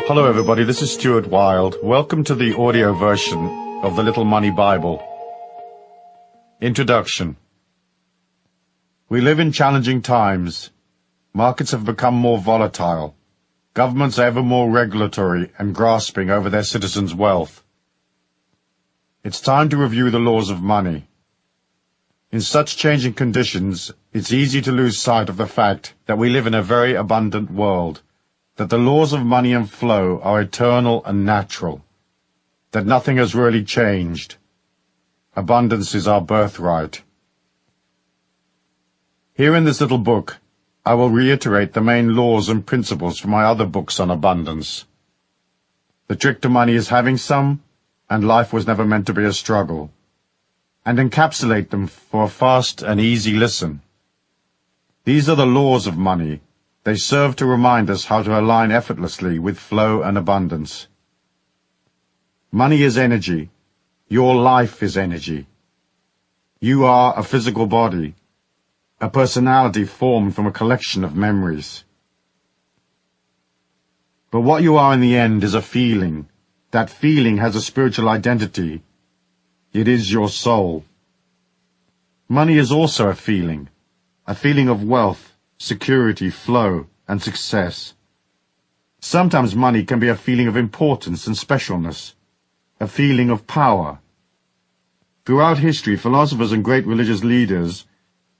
Hello everybody, this is Stuart Wilde. Welcome to the audio version of the Little Money Bible. Introduction. We live in challenging times. Markets have become more volatile. Governments are ever more regulatory and grasping over their citizens' wealth. It's time to review the laws of money. In such changing conditions, it's easy to lose sight of the fact that we live in a very abundant world, that the laws of money and flow are eternal and natural, that nothing has really changed. Abundance is our birthright. Here in this little book, I will reiterate the main laws and principles from my other books on abundance. The trick to money is having some, and life was never meant to be a struggle, and encapsulate them for a fast and easy listen. These are the laws of money. They serve to remind us how to align effortlessly with flow and abundance. Money is energy. Your life is energy. You are a physical body, a personality formed from a collection of memories. But what you are in the end is a feeling. That feeling has a spiritual identity. It is your soul. Money is also a feeling of wealth, security, flow, and success. Sometimes money can be a feeling of importance and specialness, a feeling of power. Throughout history, philosophers and great religious leaders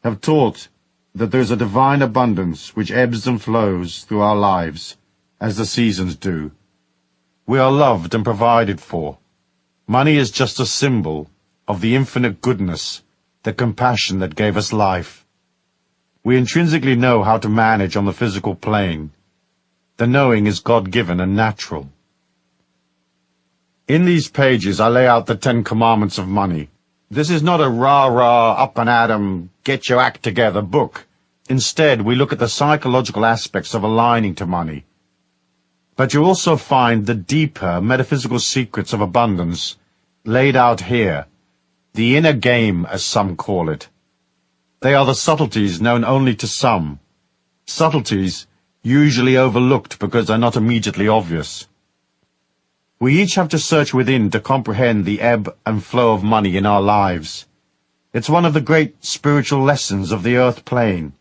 have taught that there is a divine abundance which ebbs and flows through our lives, as the seasons do. We are loved and provided for. Money is just a symbol of the infinite goodness, the compassion that gave us life. We intrinsically know how to manage on the physical plane. The knowing is God-given and natural. In these pages, I lay out the 10 commandments of money. This is not a rah-rah, up-and-at-'em, get your act together book. Instead, we look at the psychological aspects of aligning to money. But you also find the deeper metaphysical secrets of abundance laid out here, the inner game, as some call it. They are the subtleties known only to some, subtleties usually overlooked because they're not immediately obvious. We each have to search within to comprehend the ebb and flow of money in our lives. It's one of the great spiritual lessons of the earth plane,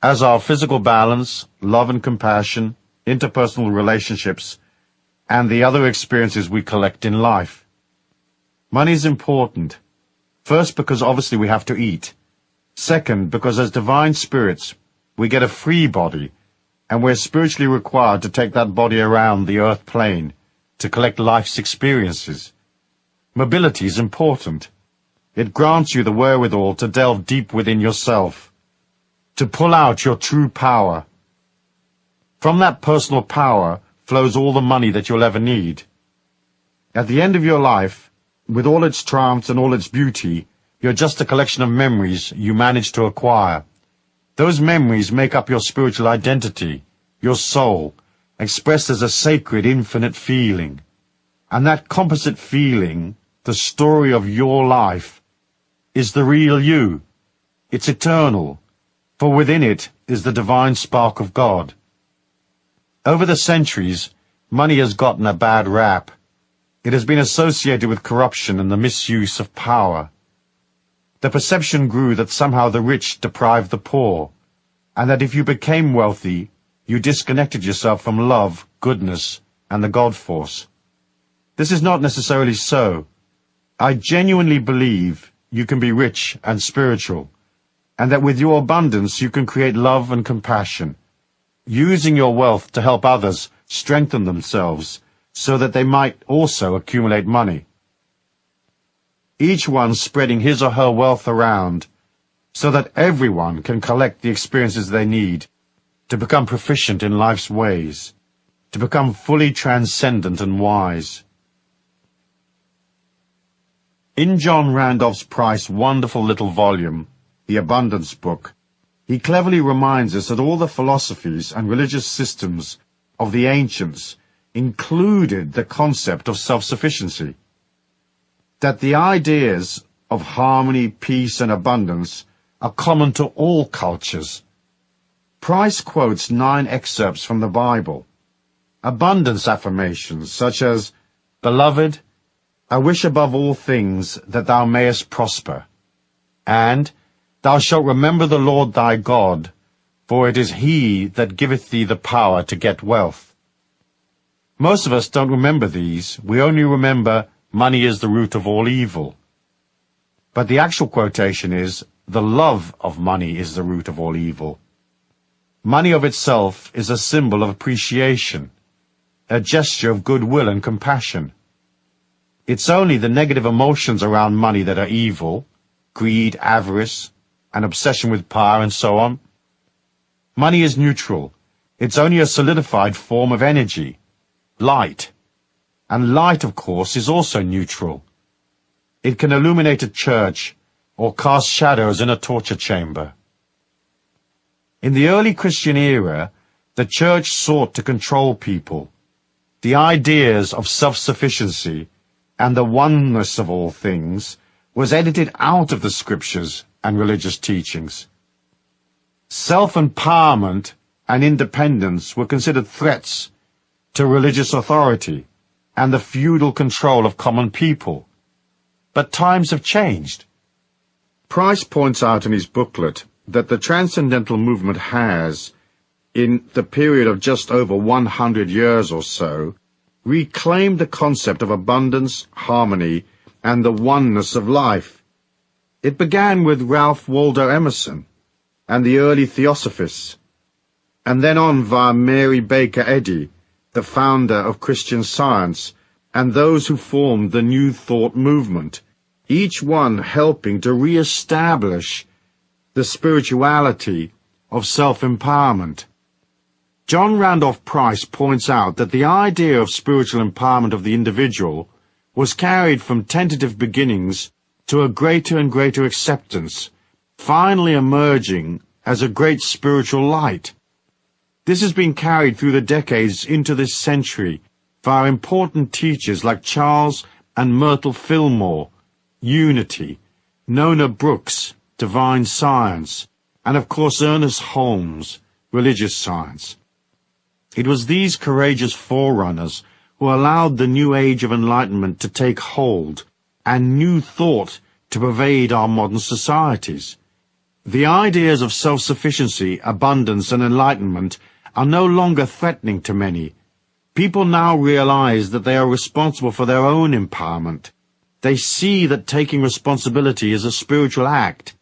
as our physical balance, love and compassion, interpersonal relationships, and the other experiences we collect in life. Money is important, first because obviously we have to eat. Second, because as divine spirits, we get a free body, and we're spiritually required to take that body around the earth plane to collect life's experiences. Mobility is important. It grants you the wherewithal to delve deep within yourself, to pull out your true power. From that personal power flows all the money that you'll ever need. At the end of your life, with all its triumphs and all its beauty, you're just a collection of memories you managed to acquire. Those memories make up your spiritual identity, your soul, expressed as a sacred, infinite feeling. And that composite feeling, the story of your life, is the real you. It's eternal, for within it is the divine spark of God. Over the centuries, money has gotten a bad rap. It has been associated with corruption and the misuse of power. The perception grew that somehow the rich deprived the poor, and that if you became wealthy, you disconnected yourself from love, goodness, and the God force. This is not necessarily so. I genuinely believe you can be rich and spiritual, and that with your abundance you can create love and compassion, using your wealth to help others strengthen themselves so that they might also accumulate money. Each one spreading his or her wealth around so that everyone can collect the experiences they need to become proficient in life's ways, to become fully transcendent and wise. In John Randolph Price's wonderful little volume, The Abundance Book, he cleverly reminds us that all the philosophies and religious systems of the ancients included the concept of self-sufficiency, that the ideas of harmony, peace, and abundance are common to all cultures. Price quotes 9 excerpts from the Bible. abundance affirmations such as, "Beloved, I wish above all things that thou mayest prosper," and "Thou shalt remember the Lord thy God, for it is he that giveth thee the power to get wealth." Most of us don't remember these. We only remember, "Money is the root of all evil." But the actual quotation is, "The love of money is the root of all evil." Money of itself is a symbol of appreciation, a gesture of goodwill and compassion. It's only the negative emotions around money that are evil: greed, avarice, an obsession with power, and so on. Money is neutral. It's only a solidified form of energy, light. And light, of course, is also neutral. It can illuminate a church or cast shadows in a torture chamber. In the early Christian era, the church sought to control people. The ideas of self-sufficiency and the oneness of all things was edited out of the scriptures and religious teachings. Self-empowerment and independence were considered threats to religious authority and the feudal control of common people. But times have changed. Price points out in his booklet that the transcendental movement has, in the period of just over 100 years or so, reclaimed the concept of abundance, harmony, and the oneness of life. It began with Ralph Waldo Emerson and the early Theosophists, and then on via Mary Baker Eddy, the founder of Christian Science, and those who formed the New Thought movement, each one helping to re-establish the spirituality of self-empowerment. John Randolph Price points out that the idea of spiritual empowerment of the individual was carried from tentative beginnings to a greater and greater acceptance, finally emerging as a great spiritual light. This has been carried through the decades into this century via important teachers like Charles and Myrtle Fillmore, Unity, Nona Brooks, Divine Science, and of course Ernest Holmes, Religious Science. It was these courageous forerunners who allowed the new age of enlightenment to take hold and new thought to pervade our modern societies. The ideas of self-sufficiency, abundance, and enlightenment are no longer threatening to many. People now realize that they are responsible for their own empowerment. They see that taking responsibility is a spiritual act.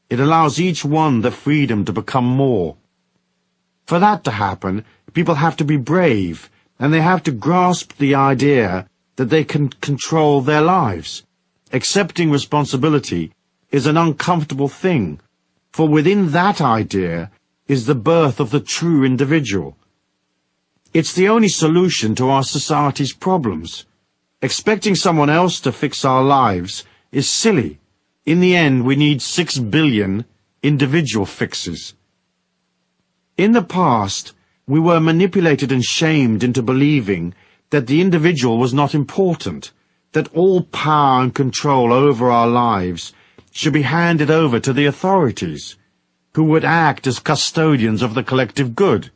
It allows each one the freedom to become more. For that to happen, people have to be brave, and they have to grasp the idea that they can control their lives. Accepting responsibility is an uncomfortable thing, for within that idea is the birth of the true individual. It's the only solution to our society's problems. Expecting someone else to fix our lives is silly. In the end, we need 6 billion individual fixes. In the past, we were manipulated and shamed into believing that the individual was not important, that all power and control over our lives should be handed over to the authorities, who would act as custodians of the collective good.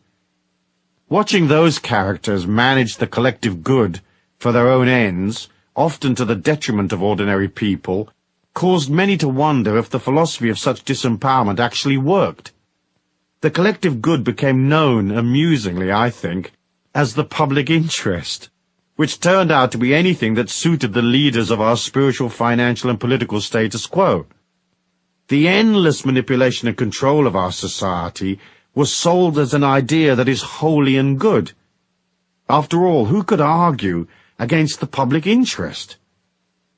Watching those characters manage the collective good for their own ends, often to the detriment of ordinary people, caused many to wonder if the philosophy of such disempowerment actually worked. The collective good became known, amusingly, I think, as the public interest, which turned out to be anything that suited the leaders of our spiritual, financial, and political status quo. The endless manipulation and control of our society was sold as an idea that is holy and good. After all, who could argue against the public interest?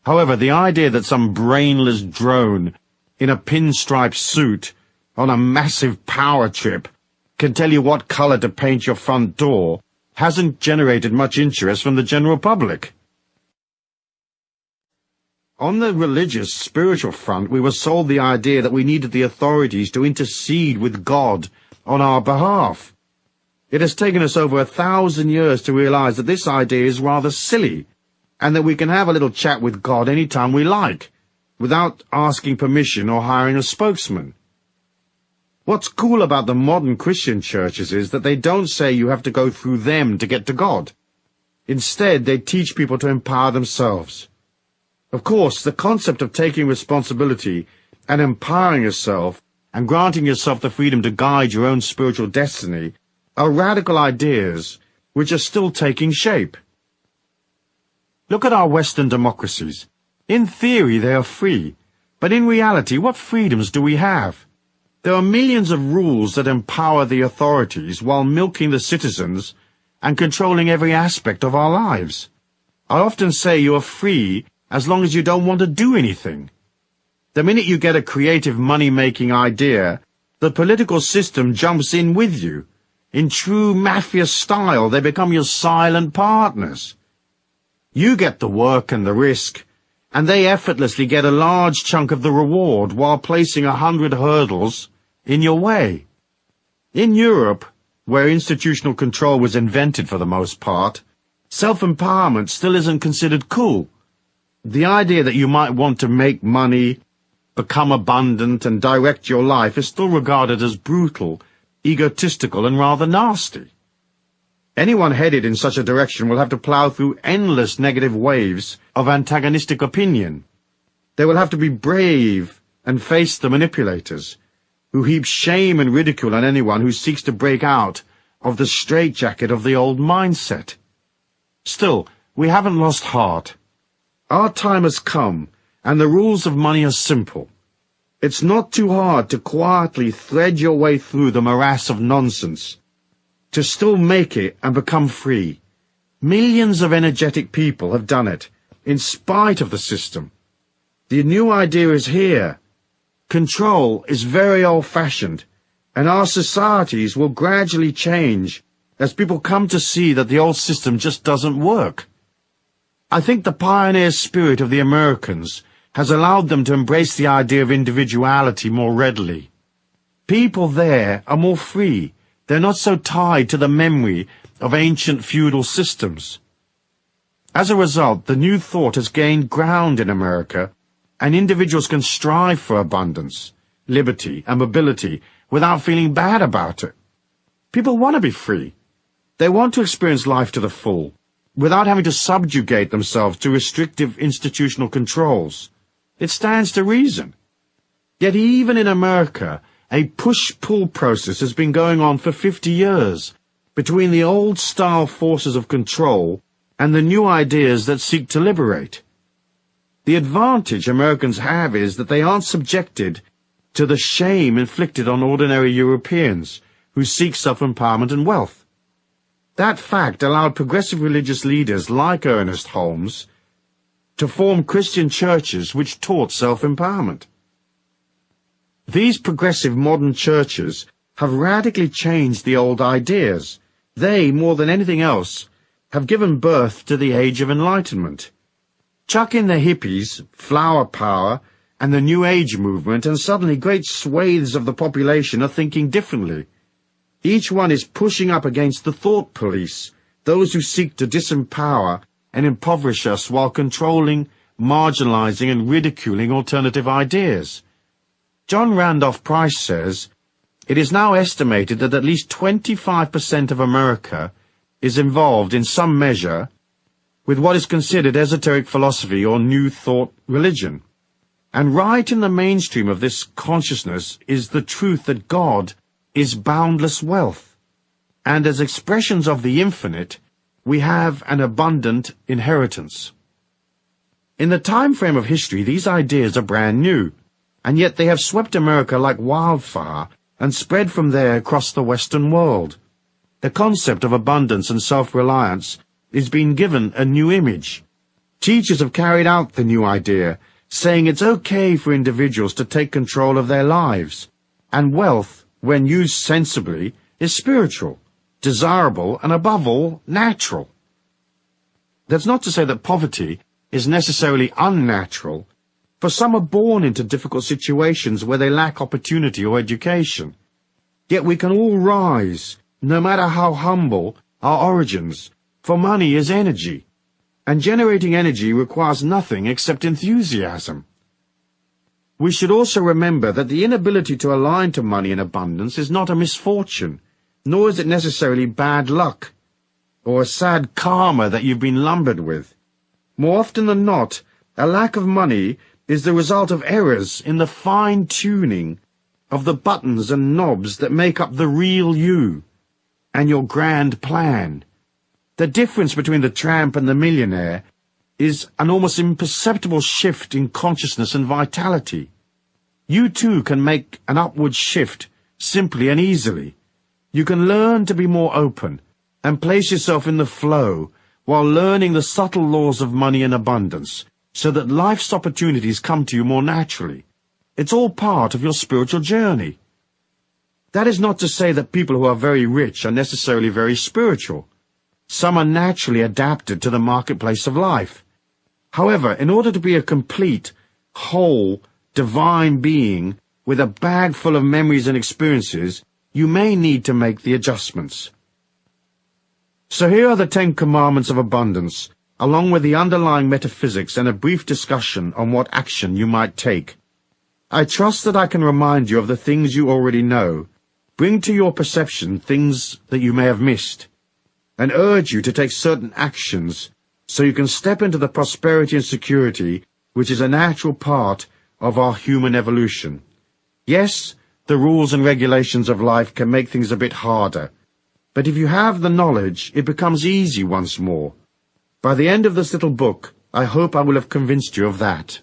However, the idea that some brainless drone in a pinstripe suit on a massive power trip can tell you what color to paint your front door hasn't generated much interest from the general public. On the religious, spiritual front, we were sold the idea that we needed the authorities to intercede with God on our behalf. It has taken us over 1,000 years to realize that this idea is rather silly, and that we can have a little chat with God any time we like, without asking permission or hiring a spokesman. What's cool about the modern Christian churches is that they don't say you have to go through them to get to God. Instead, they teach people to empower themselves. Of course, the concept of taking responsibility and empowering yourself and granting yourself the freedom to guide your own spiritual destiny are radical ideas which are still taking shape. Look at our Western democracies. In theory, they are free, but in reality, what freedoms do we have? There are millions of rules that empower the authorities while milking the citizens and controlling every aspect of our lives. I often say you are free as long as you don't want to do anything. The minute you get a creative money-making idea, the political system jumps in with you. In true mafia style, they become your silent partners. You get the work and the risk, and they effortlessly get a large chunk of the reward while placing 100 hurdles in your way. In Europe, where institutional control was invented for the most part, self-empowerment still isn't considered cool. The idea that you might want to make money, become abundant, and direct your life is still regarded as brutal, egotistical, and rather nasty. Anyone headed in such a direction will have to plow through endless negative waves of antagonistic opinion. They will have to be brave and face the manipulators, who heap shame and ridicule on anyone who seeks to break out of the straitjacket of the old mindset. Still, we haven't lost heart. Our time has come, and the rules of money are simple. It's not too hard to quietly thread your way through the morass of nonsense, to still make it and become free. Millions of energetic people have done it, in spite of the system. The new idea is here. Control is very old-fashioned, and our societies will gradually change as people come to see that the old system just doesn't work. I think the pioneer spirit of the Americans has allowed them to embrace the idea of individuality more readily. People there are more free. They're not so tied to the memory of ancient feudal systems. As a result, the new thought has gained ground in America, and individuals can strive for abundance, liberty, and mobility without feeling bad about it. People want to be free. They want to experience life to the full, without having to subjugate themselves to restrictive institutional controls. It stands to reason. Yet even in America, a push-pull process has been going on for 50 years between the old-style forces of control and the new ideas that seek to liberate. The advantage Americans have is that they aren't subjected to the shame inflicted on ordinary Europeans who seek self-empowerment and wealth. That fact allowed progressive religious leaders like Ernest Holmes to form Christian churches which taught self-empowerment. These progressive modern churches have radically changed the old ideas. They, more than anything else, have given birth to the Age of Enlightenment. Chuck in the hippies, flower power, and the New Age movement, and suddenly great swathes of the population are thinking differently. Each one is pushing up against the thought police, those who seek to disempower and impoverish us while controlling, marginalizing, and ridiculing alternative ideas. John Randolph Price says, "It is now estimated that at least 25% of America is involved in some measure with what is considered esoteric philosophy or New Thought religion. And right in the mainstream of this consciousness is the truth that God is boundless wealth, and as expressions of the infinite, we have an abundant inheritance." In the time frame of history, these ideas are brand new, and yet they have swept America like wildfire and spread from there across the Western world. The concept of abundance and self-reliance is being given a new image. Teachers have carried out the new idea, saying it's okay for individuals to take control of their lives, and wealth, when used sensibly, is spiritual, desirable, and above all, natural. That's not to say that poverty is necessarily unnatural, for some are born into difficult situations where they lack opportunity or education. Yet we can all rise, no matter how humble our origins, for money is energy, and generating energy requires nothing except enthusiasm. We should also remember that the inability to align to money in abundance is not a misfortune, nor is it necessarily bad luck, or a sad karma that you've been lumbered with. More often than not, a lack of money is the result of errors in the fine-tuning of the buttons and knobs that make up the real you and your grand plan. The difference between the tramp and the millionaire is an almost imperceptible shift in consciousness and vitality. You too can make an upward shift simply and easily. You can learn to be more open and place yourself in the flow while learning the subtle laws of money and abundance so that life's opportunities come to you more naturally. It's all part of your spiritual journey. That is not to say that people who are very rich are necessarily very spiritual. Some are naturally adapted to the marketplace of life. However, in order to be a complete, whole, divine being with a bag full of memories and experiences, you may need to make the adjustments. So here are the 10 Commandments of Abundance, along with the underlying metaphysics and a brief discussion on what action you might take. I trust that I can remind you of the things you already know, bring to your perception things that you may have missed, and urge you to take certain actions so you can step into the prosperity and security which is a natural part of our human evolution. Yes, the rules and regulations of life can make things a bit harder, but if you have the knowledge, it becomes easy once more. By the end of this little book, I hope I will have convinced you of that.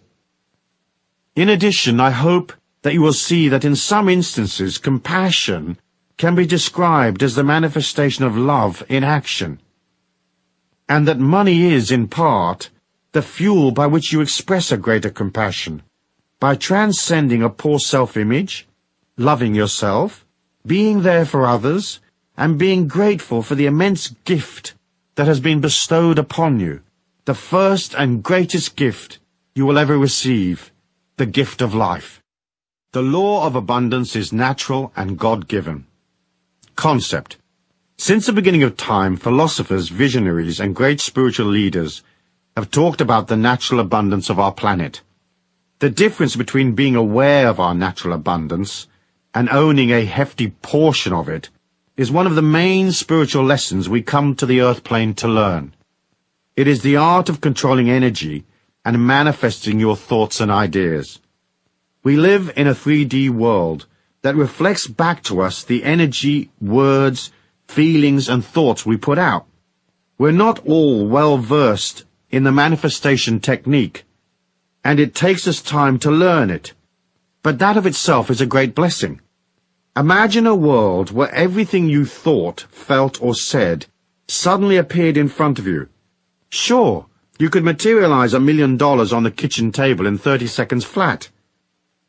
In addition, I hope that you will see that in some instances compassion can be described as the manifestation of love in action, and that money is, in part, the fuel by which you express a greater compassion, by transcending a poor self-image, loving yourself, being there for others, and being grateful for the immense gift that has been bestowed upon you, the first and greatest gift you will ever receive, the gift of life. The law of abundance is natural and God-given. Concept. Since the beginning of time, philosophers, visionaries, and great spiritual leaders have talked about the natural abundance of our planet. The difference between being aware of our natural abundance and owning a hefty portion of it is one of the main spiritual lessons we come to the earth plane to learn. It is the art of controlling energy and manifesting your thoughts and ideas. We live in a 3D world that reflects back to us the energy, words, feelings, and thoughts we put out. We're not all well versed in the manifestation technique, and it takes us time to learn it. But that of itself is a great blessing. Imagine a world where everything you thought, felt, or said suddenly appeared in front of you. Sure, you could materialize $1 million on the kitchen table in 30 seconds flat.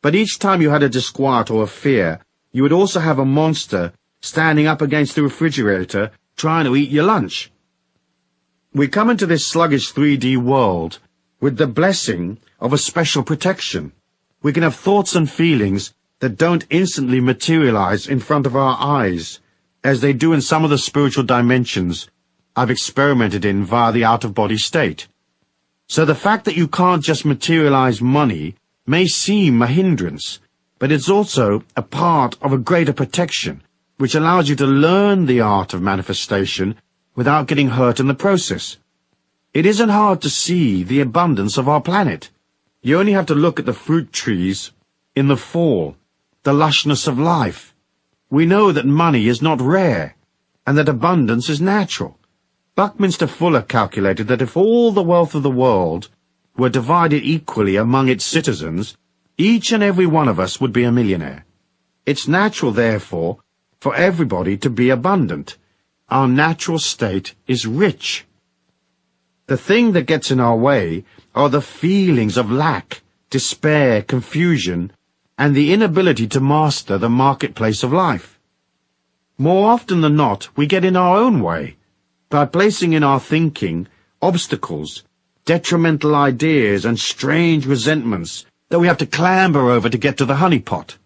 But each time you had a disquiet or a fear, you would also have a monster standing up against the refrigerator trying to eat your lunch. We come into this sluggish 3D world with the blessing of a special protection. We can have thoughts and feelings that don't instantly materialize in front of our eyes, as they do in some of the spiritual dimensions I've experimented in via the out-of-body state. So the fact that you can't just materialize money may seem a hindrance, but it's also a part of a greater protection, which allows you to learn the art of manifestation without getting hurt in the process. It isn't hard to see the abundance of our planet. You only have to look at the fruit trees in the fall, the lushness of life. We know that money is not rare, and that abundance is natural. Buckminster Fuller calculated that if all the wealth of the world were divided equally among its citizens, each and every one of us would be a millionaire. It's natural, therefore, for everybody to be abundant. Our natural state is rich. The thing that gets in our way are the feelings of lack, despair, confusion, and the inability to master the marketplace of life. More often than not, we get in our own way by placing in our thinking obstacles, detrimental ideas, and strange resentments that we have to clamber over to get to the honeypot.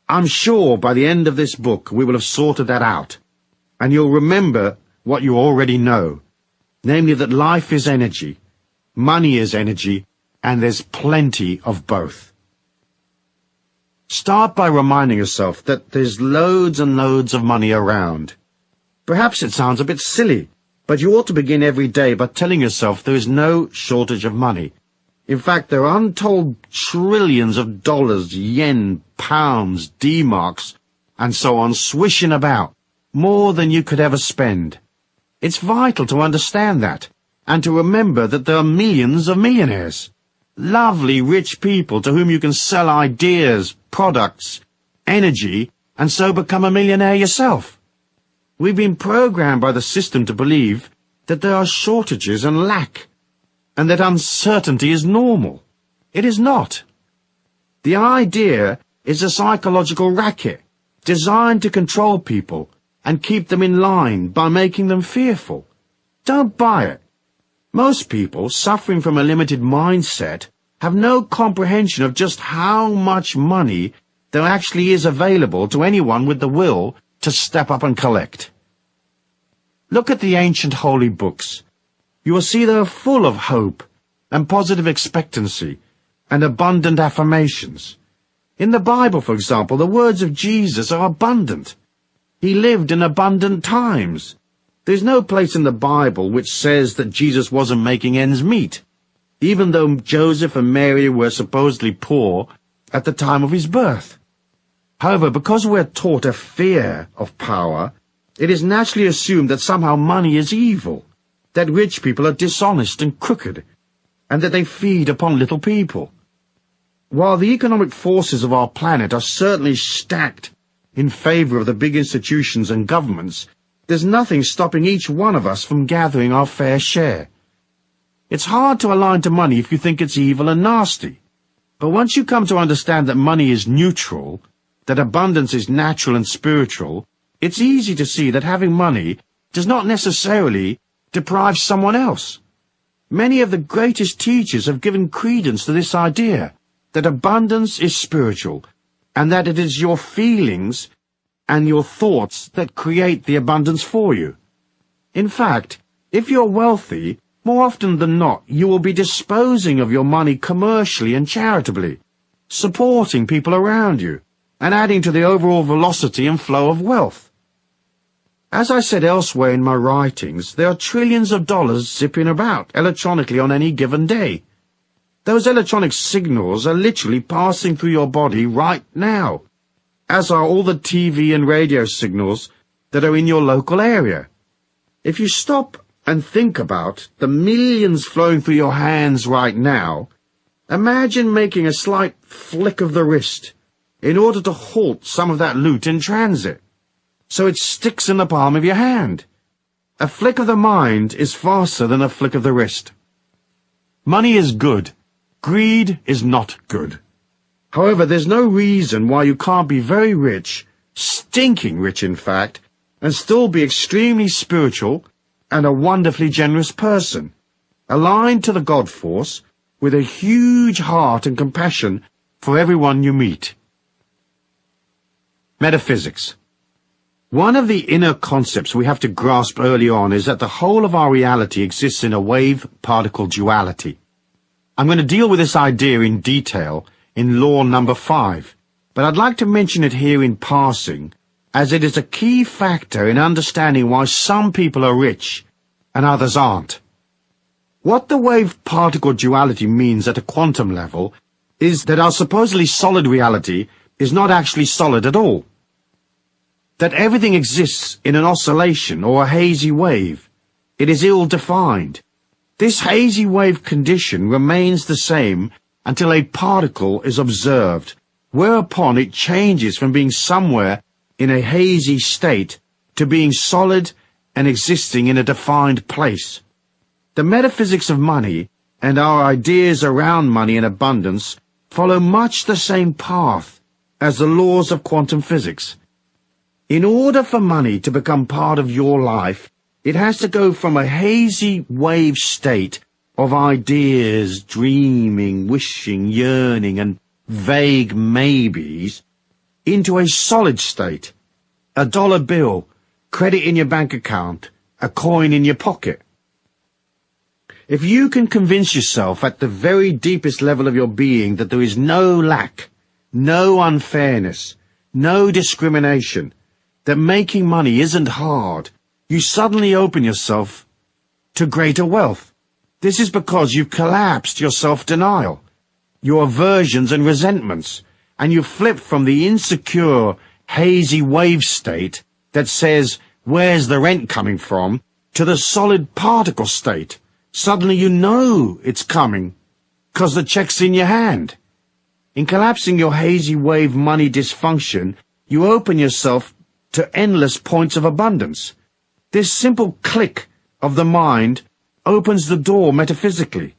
I'm sure by the end of this book we will have sorted that out, and you'll remember what you already know, namely that life is energy, money is energy, and there's plenty of both. Start by reminding yourself that there's loads and loads of money around. Perhaps it sounds a bit silly, but you ought to begin every day by telling yourself there is no shortage of money. In fact, there are untold trillions of dollars, yen, pounds, D-marks, and so on swishing about, more than you could ever spend. It's vital to understand that, and to remember that there are millions of millionaires. Lovely, rich people to whom you can sell ideas, products, energy, and so become a millionaire yourself. We've been programmed by the system to believe that there are shortages and lack, and that uncertainty is normal. It is not. The idea is a psychological racket designed to control people and keep them in line by making them fearful. Don't buy it. Most people suffering from a limited mindset have no comprehension of just how much money there actually is available to anyone with the will to step up and collect. Look at the ancient holy books. You will see they are full of hope and positive expectancy and abundant affirmations. In the Bible, for example, the words of Jesus are abundant. He lived in abundant times. There's no place in the Bible which says that Jesus wasn't making ends meet, even though Joseph and Mary were supposedly poor at the time of his birth. However, because we're taught a fear of power, it is naturally assumed that somehow money is evil, that rich people are dishonest and crooked, and that they feed upon little people. While the economic forces of our planet are certainly stacked in favor of the big institutions and governments, there's nothing stopping each one of us from gathering our fair share. It's hard to align to money if you think it's evil and nasty. But once you come to understand that money is neutral, that abundance is natural and spiritual, it's easy to see that having money does not necessarily deprive someone else. Many of the greatest teachers have given credence to this idea, that abundance is spiritual, and that it is your feelings and your thoughts that create the abundance for you. In fact, if you're wealthy, more often than not, you will be disposing of your money commercially and charitably, supporting people around you, and adding to the overall velocity and flow of wealth. As I said elsewhere in my writings, there are trillions of dollars zipping about electronically on any given day. Those electronic signals are literally passing through your body right now, as are all the TV and radio signals that are in your local area. If you stop and think about the millions flowing through your hands right now, imagine making a slight flick of the wrist in order to halt some of that loot in transit, so it sticks in the palm of your hand. A flick of the mind is faster than a flick of the wrist. Money is good. Greed is not good. However, there's no reason why you can't be very rich, stinking rich in fact, and still be extremely spiritual and a wonderfully generous person, aligned to the God force, with a huge heart and compassion for everyone you meet. Metaphysics. One of the inner concepts we have to grasp early on is that the whole of our reality exists in a wave-particle duality. I'm going to deal with this idea in detail in law number 5, but I'd like to mention it here in passing, as it is a key factor in understanding why some people are rich and others aren't. What the wave-particle duality means at a quantum level is that our supposedly solid reality is not actually solid at all. That everything exists in an oscillation or a hazy wave. It is ill-defined. This hazy wave condition remains the same until a particle is observed, whereupon it changes from being somewhere in a hazy state to being solid and existing in a defined place. The metaphysics of money and our ideas around money and abundance follow much the same path as the laws of quantum physics. In order for money to become part of your life, it has to go from a hazy wave state of ideas, dreaming, wishing, yearning, and vague maybes, into a solid state, a dollar bill, credit in your bank account, a coin in your pocket. If you can convince yourself at the very deepest level of your being that there is no lack, no unfairness, no discrimination, that making money isn't hard, you suddenly open yourself to greater wealth. This is because you've collapsed your self-denial, your aversions and resentments, and you've flipped from the insecure, hazy wave state that says, "Where's the rent coming from?" to the solid particle state. Suddenly you know it's coming, 'cause the check's in your hand. In collapsing your hazy wave money dysfunction, you open yourself to endless points of abundance. This simple click of the mind opens the door metaphysically.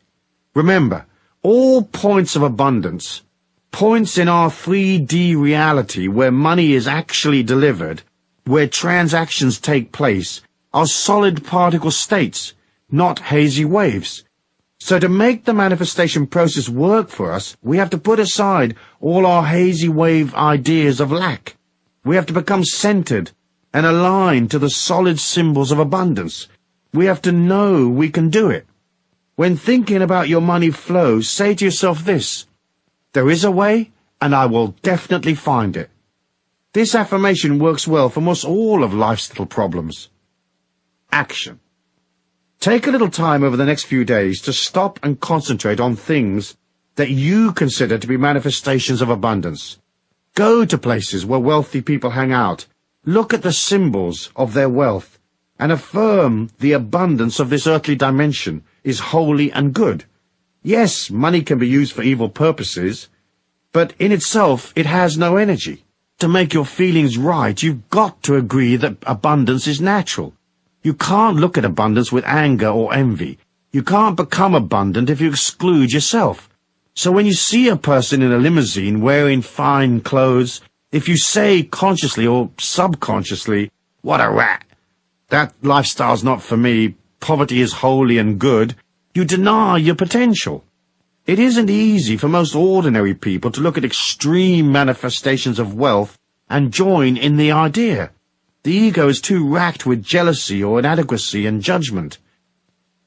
Remember, all points of abundance, points in our 3D reality where money is actually delivered, where transactions take place, are solid particle states, not hazy waves. So to make the manifestation process work for us, we have to put aside all our hazy wave ideas of lack. We have to become centered and aligned to the solid symbols of abundance. We have to know we can do it. When thinking about your money flow, say to yourself this: there is a way, and I will definitely find it. This affirmation works well for most all of life's little problems. Action. Take a little time over the next few days to stop and concentrate on things that you consider to be manifestations of abundance. Go to places where wealthy people hang out. Look at the symbols of their wealth and affirm the abundance of this earthly dimension is holy and good. Yes, money can be used for evil purposes, but in itself it has no energy. To make your feelings right, you've got to agree that abundance is natural. You can't look at abundance with anger or envy. You can't become abundant if you exclude yourself. So when you see a person in a limousine wearing fine clothes, if you say consciously or subconsciously, "What a rat! That lifestyle's not for me. Poverty is holy and good," you deny your potential. It isn't easy for most ordinary people to look at extreme manifestations of wealth and join in the idea. The ego is too racked with jealousy or inadequacy and judgment.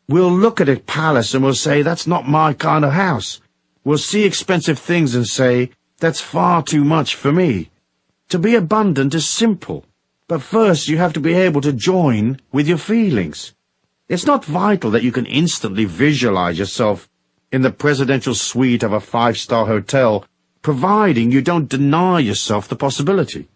We'll look at a palace and we'll say, "That's not my kind of house." We'll see expensive things and say, "That's far too much for me." To be abundant is simple, but first you have to be able to join with your feelings. It's not vital that you can instantly visualize yourself in the presidential suite of a 5-star hotel, providing you don't deny yourself the possibility.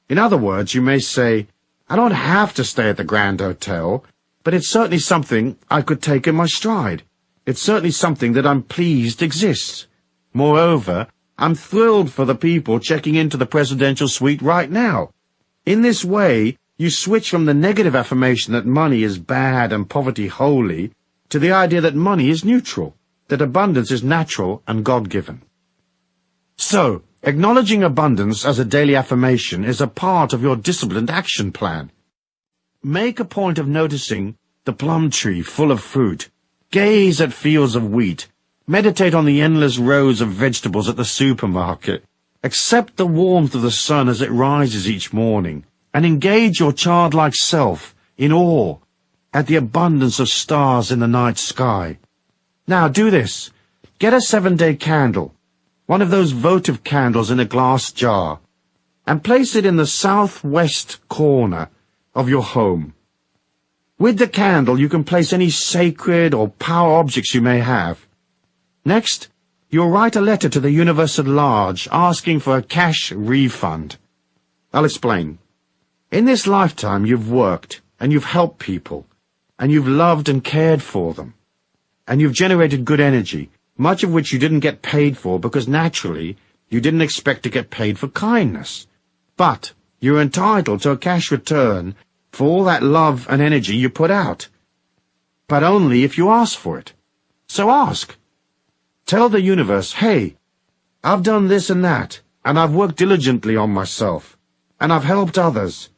In other words, you may say, "I don't have to stay at the Grand Hotel, but it's certainly something I could take in my stride. It's certainly something that I'm pleased exists. Moreover, I'm thrilled for the people checking into the presidential suite right now." In this way, you switch from the negative affirmation that money is bad and poverty holy to the idea that money is neutral, that abundance is natural and God-given. So, acknowledging abundance as a daily affirmation is a part of your disciplined action plan. Make a point of noticing the plum tree full of fruit. Gaze at fields of wheat. Meditate on the endless rows of vegetables at the supermarket. Accept the warmth of the sun as it rises each morning, and engage your childlike self in awe at the abundance of stars in the night sky. Now do this. Get a 7-day candle, one of those votive candles in a glass jar, and place it in the southwest corner of your home. With the candle you can place any sacred or power objects you may have. Next, you'll write a letter to the universe at large asking for a cash refund. I'll explain. In this lifetime you've worked, and you've helped people, and you've loved and cared for them, and you've generated good energy, much of which you didn't get paid for because naturally you didn't expect to get paid for kindness. But you're entitled to a cash return for all that love and energy you put out. But only if you ask for it. So ask. Tell the universe, "Hey, I've done this and that, and I've worked diligently on myself, and I've helped others.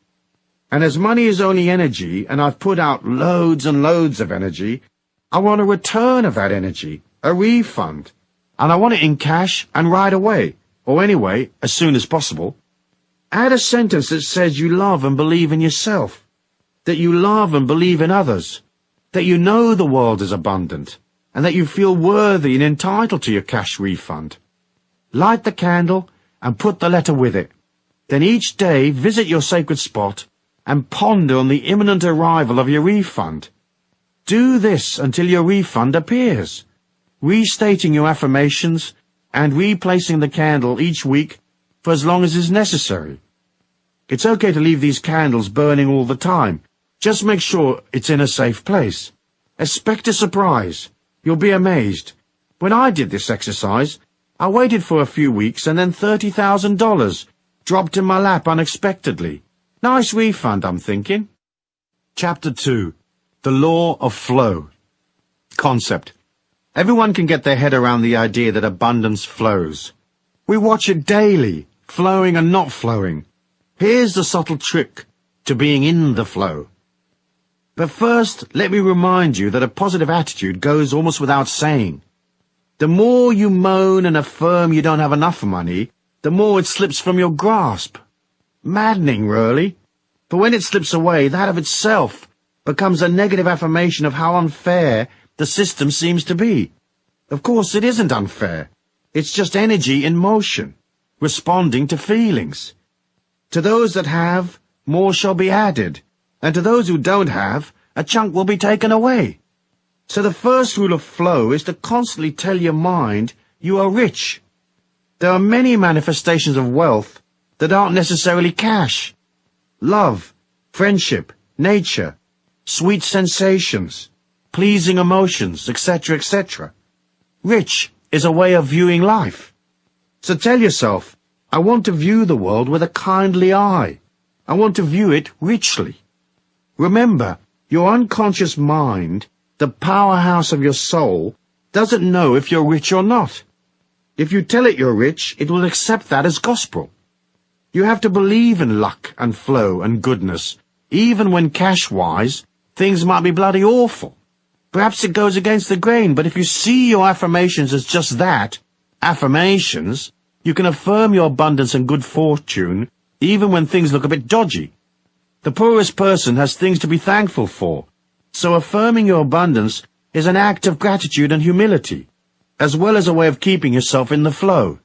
And as money is only energy, and I've put out loads and loads of energy, I want a return of that energy, a refund, and I want it in cash and right away, or anyway, as soon as possible." Add a sentence that says you love and believe in yourself, that you love and believe in others, that you know the world is abundant, and that you feel worthy and entitled to your cash refund. Light the candle and put the letter with it. Then each day visit your sacred spot and ponder on the imminent arrival of your refund. Do this until your refund appears, restating your affirmations and replacing the candle each week for as long as is necessary. It's okay to leave these candles burning all the time. Just make sure it's in a safe place. Expect a surprise. You'll be amazed. When I did this exercise, I waited for a few weeks and then $30,000 dropped in my lap unexpectedly. Nice refund, I'm thinking. Chapter 2. The Law of Flow. Concept. Everyone can get their head around the idea that abundance flows. We watch it daily, flowing and not flowing. Here's the subtle trick to being in the flow. But first, let me remind you that a positive attitude goes almost without saying. The more you moan and affirm you don't have enough money, the more it slips from your grasp. Maddening, really. But when it slips away, that of itself becomes a negative affirmation of how unfair the system seems to be. Of course, it isn't unfair. It's just energy in motion, responding to feelings. To those that have, more shall be added, and to those who don't have, a chunk will be taken away. So the first rule of flow is to constantly tell your mind you are rich. There are many manifestations of wealth that aren't necessarily cash. Love, friendship, nature, sweet sensations, pleasing emotions, etc., etc. Rich is a way of viewing life. So tell yourself, I want to view the world with a kindly eye. I want to view it richly. Remember, your unconscious mind, the powerhouse of your soul, doesn't know if you're rich or not. If you tell it you're rich, it will accept that as gospel. You have to believe in luck and flow and goodness, even when cash-wise, things might be bloody awful. Perhaps it goes against the grain, but if you see your affirmations as just that, affirmations, you can affirm your abundance and good fortune, even when things look a bit dodgy. The poorest person has things to be thankful for, so affirming your abundance is an act of gratitude and humility, as well as a way of keeping yourself in the flow.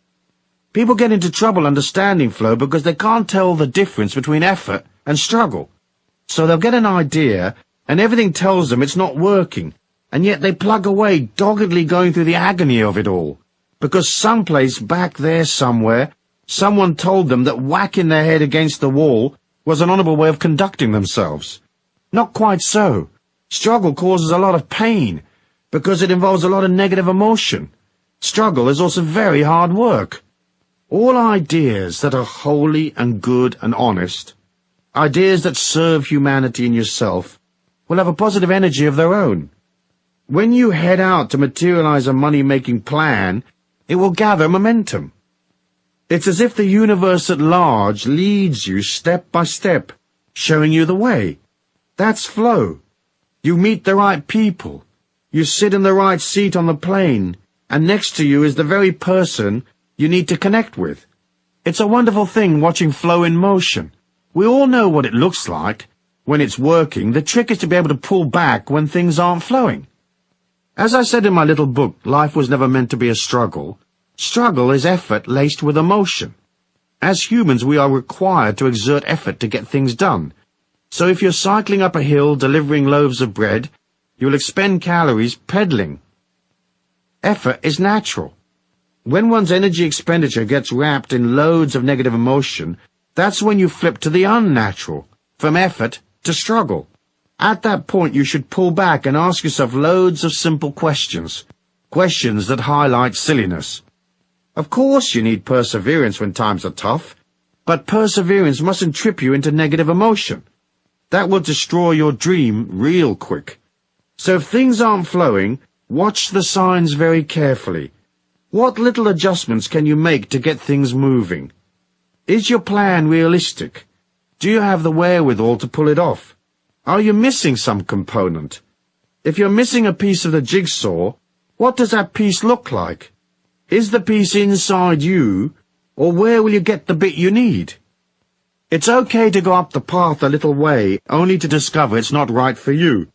People get into trouble understanding flow because they can't tell the difference between effort and struggle. So they'll get an idea, and everything tells them it's not working, and yet they plug away, doggedly going through the agony of it all, because someplace back there somewhere, someone told them that whacking their head against the wall was an honourable way of conducting themselves. Not quite so. Struggle causes a lot of pain, because it involves a lot of negative emotion. Struggle is also very hard work. All ideas that are holy and good and honest, ideas that serve humanity and yourself, will have a positive energy of their own. When you head out to materialize a money-making plan, it will gather momentum. It's as if the universe at large leads you step by step, showing you the way. That's flow. You meet the right people. You sit in the right seat on the plane, and next to you is the very person you need to connect with. It's a wonderful thing watching flow in motion. We all know what it looks like. When it's working, the trick is to be able to pull back when things aren't flowing. As I said in my little book, Life Was Never Meant to Be a Struggle, struggle is effort laced with emotion. As humans, we are required to exert effort to get things done. So if you're cycling up a hill delivering loaves of bread, you'll expend calories pedaling. Effort is natural. When one's energy expenditure gets wrapped in loads of negative emotion, that's when you flip to the unnatural, from effort to struggle. At that point, you should pull back and ask yourself loads of simple questions, questions that highlight silliness. Of course you need perseverance when times are tough, but perseverance mustn't trip you into negative emotion. That will destroy your dream real quick. So if things aren't flowing, watch the signs very carefully. What little adjustments can you make to get things moving? Is your plan realistic? Do you have the wherewithal to pull it off? Are you missing some component? If you're missing a piece of the jigsaw, what does that piece look like? Is the piece inside you, or where will you get the bit you need? It's okay to go up the path a little way, only to discover it's not right for you.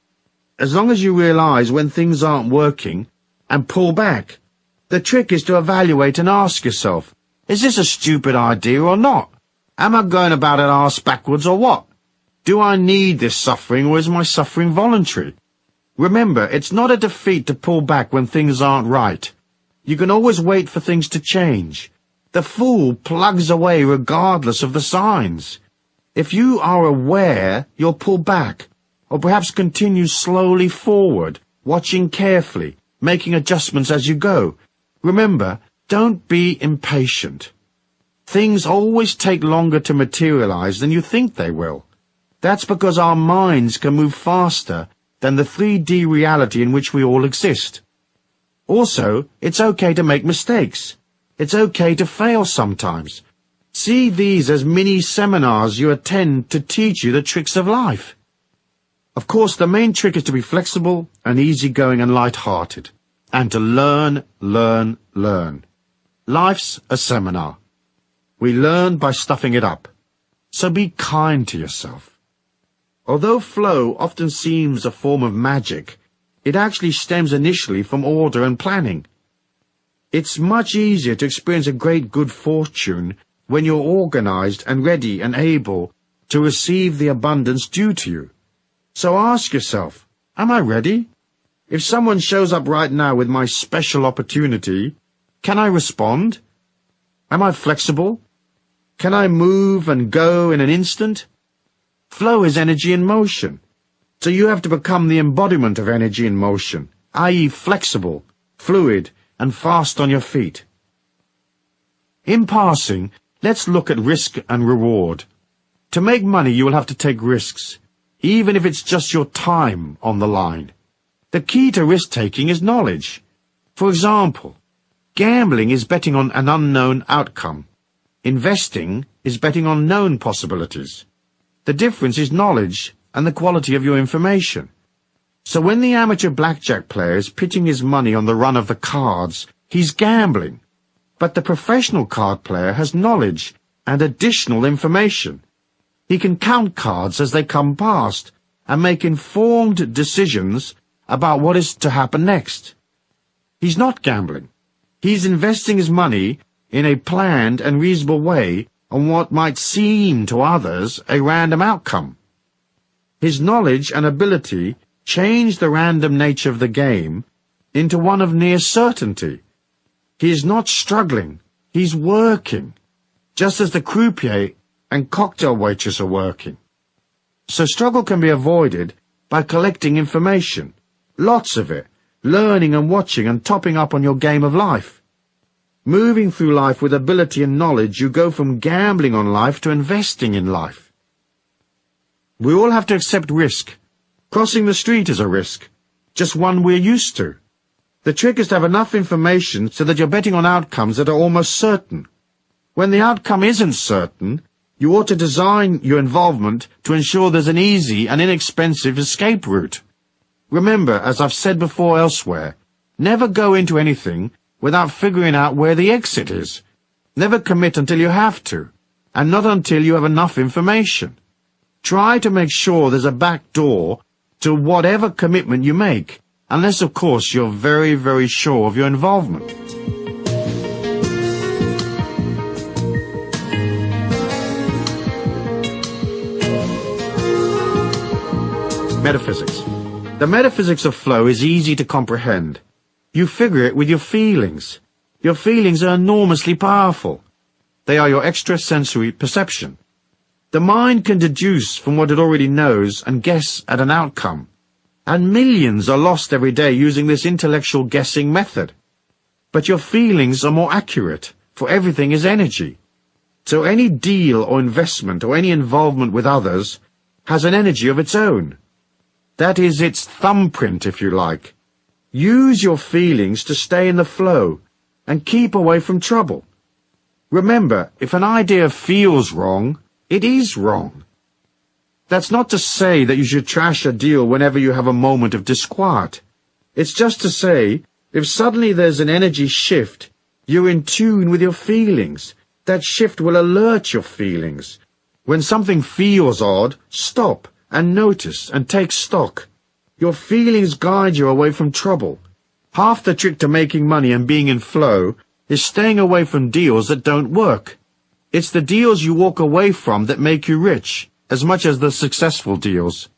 As long as you realize when things aren't working, and pull back. The trick is to evaluate and ask yourself, Is this a stupid idea or not? Am I going about it arse backwards or what? Do I need this suffering, or is my suffering voluntary? Remember, it's not a defeat to pull back when things aren't right. You can always wait for things to change. The fool plugs away regardless of the signs. If you are aware, you'll pull back, or perhaps continue slowly forward, watching carefully, making adjustments as you go. Remember, don't be impatient. Things always take longer to materialize than you think they will. That's because our minds can move faster than the 3D reality in which we all exist. Also, it's okay to make mistakes. It's okay to fail sometimes. See these as mini-seminars you attend to teach you the tricks of life. Of course, the main trick is to be flexible and easygoing and light-hearted, and to learn, learn, learn. Life's a seminar. We learn by stuffing it up. So be kind to yourself. Although flow often seems a form of magic, it actually stems initially from order and planning. It's much easier to experience a great good fortune when you're organized and ready and able to receive the abundance due to you. So ask yourself, am I ready? If someone shows up right now with my special opportunity, can I respond? Am I flexible? Can I move and go in an instant? Flow is energy in motion. So you have to become the embodiment of energy in motion, i.e. flexible, fluid, and fast on your feet. In passing, let's look at risk and reward. To make money, you will have to take risks, even if it's just your time on the line. The key to risk-taking is knowledge. For example, gambling is betting on an unknown outcome. Investing is betting on known possibilities. The difference is knowledge and the quality of your information. So when the amateur blackjack player is pitching his money on the run of the cards, he's gambling. But the professional card player has knowledge and additional information. He can count cards as they come past and make informed decisions about what is to happen next. He's not gambling. He's investing his money in a planned and reasonable way on what might seem to others a random outcome. His knowledge and ability change the random nature of the game into one of near certainty. He is not struggling, he's working, just as the croupier and cocktail waitress are working. So struggle can be avoided by collecting information, lots of it, learning and watching and topping up on your game of life. Moving through life with ability and knowledge, you go from gambling on life to investing in life. We all have to accept risk. Crossing the street is a risk, just one we're used to. The trick is to have enough information so that you're betting on outcomes that are almost certain. When the outcome isn't certain, you ought to design your involvement to ensure there's an easy and inexpensive escape route. Remember, as I've said before elsewhere, never go into anything without figuring out where the exit is. Never commit until you have to, and not until you have enough information. Try to make sure there's a back door to whatever commitment you make, unless, of course, you're very, very sure of your involvement. Metaphysics. The metaphysics of flow is easy to comprehend. You figure it with your feelings. Your feelings are enormously powerful. They are your extrasensory perception. The mind can deduce from what it already knows and guess at an outcome. And millions are lost every day using this intellectual guessing method. But your feelings are more accurate, for everything is energy. So any deal or investment or any involvement with others has an energy of its own. That is its thumbprint, if you like. Use your feelings to stay in the flow and keep away from trouble. Remember, if an idea feels wrong, it is wrong. That's not to say that you should trash a deal whenever you have a moment of disquiet. It's just to say, if suddenly there's an energy shift, you're in tune with your feelings. That shift will alert your feelings. When something feels odd, stop and notice and take stock. Your feelings guide you away from trouble. Half the trick to making money and being in flow is staying away from deals that don't work. It's the deals you walk away from that make you rich, as much as the successful deals.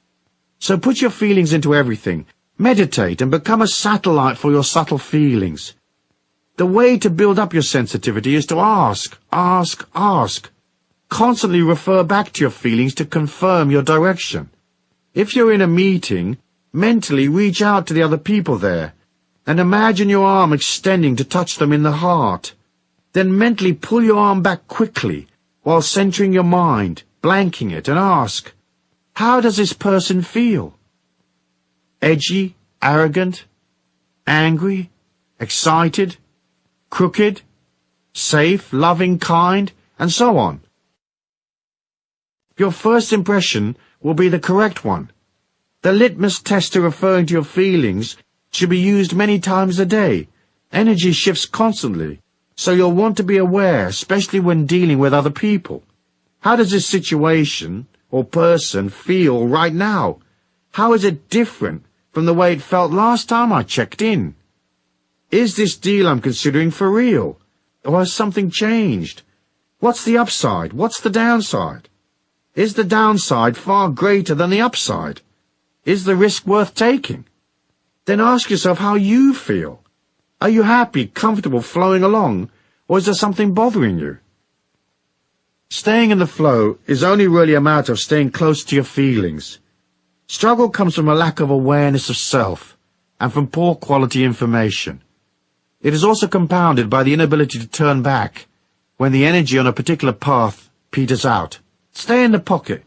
So put your feelings into everything. Meditate and become a satellite for your subtle feelings. The way to build up your sensitivity is to ask. Constantly refer back to your feelings to confirm your direction. If you're in a meeting, mentally reach out to the other people there, and imagine your arm extending to touch them in the heart. Then mentally pull your arm back quickly, while centering your mind, blanking it, and ask, how does this person feel? Edgy, arrogant, angry, excited, crooked, safe, loving, kind, and so on. Your first impression will be the correct one. The litmus test to referring to your feelings should be used many times a day. Energy shifts constantly, so you'll want to be aware, especially when dealing with other people. How does this situation or person feel right now? How is it different from the way it felt last time I checked in? Is this deal I'm considering for real? Or has something changed? What's the upside? What's the downside? Is the downside far greater than the upside? Is the risk worth taking? Then ask yourself how you feel. Are you happy, comfortable, flowing along, or is there something bothering you? Staying in the flow is only really a matter of staying close to your feelings. Struggle comes from a lack of awareness of self and from poor quality information. It is also compounded by the inability to turn back when the energy on a particular path peters out. Stay in the pocket.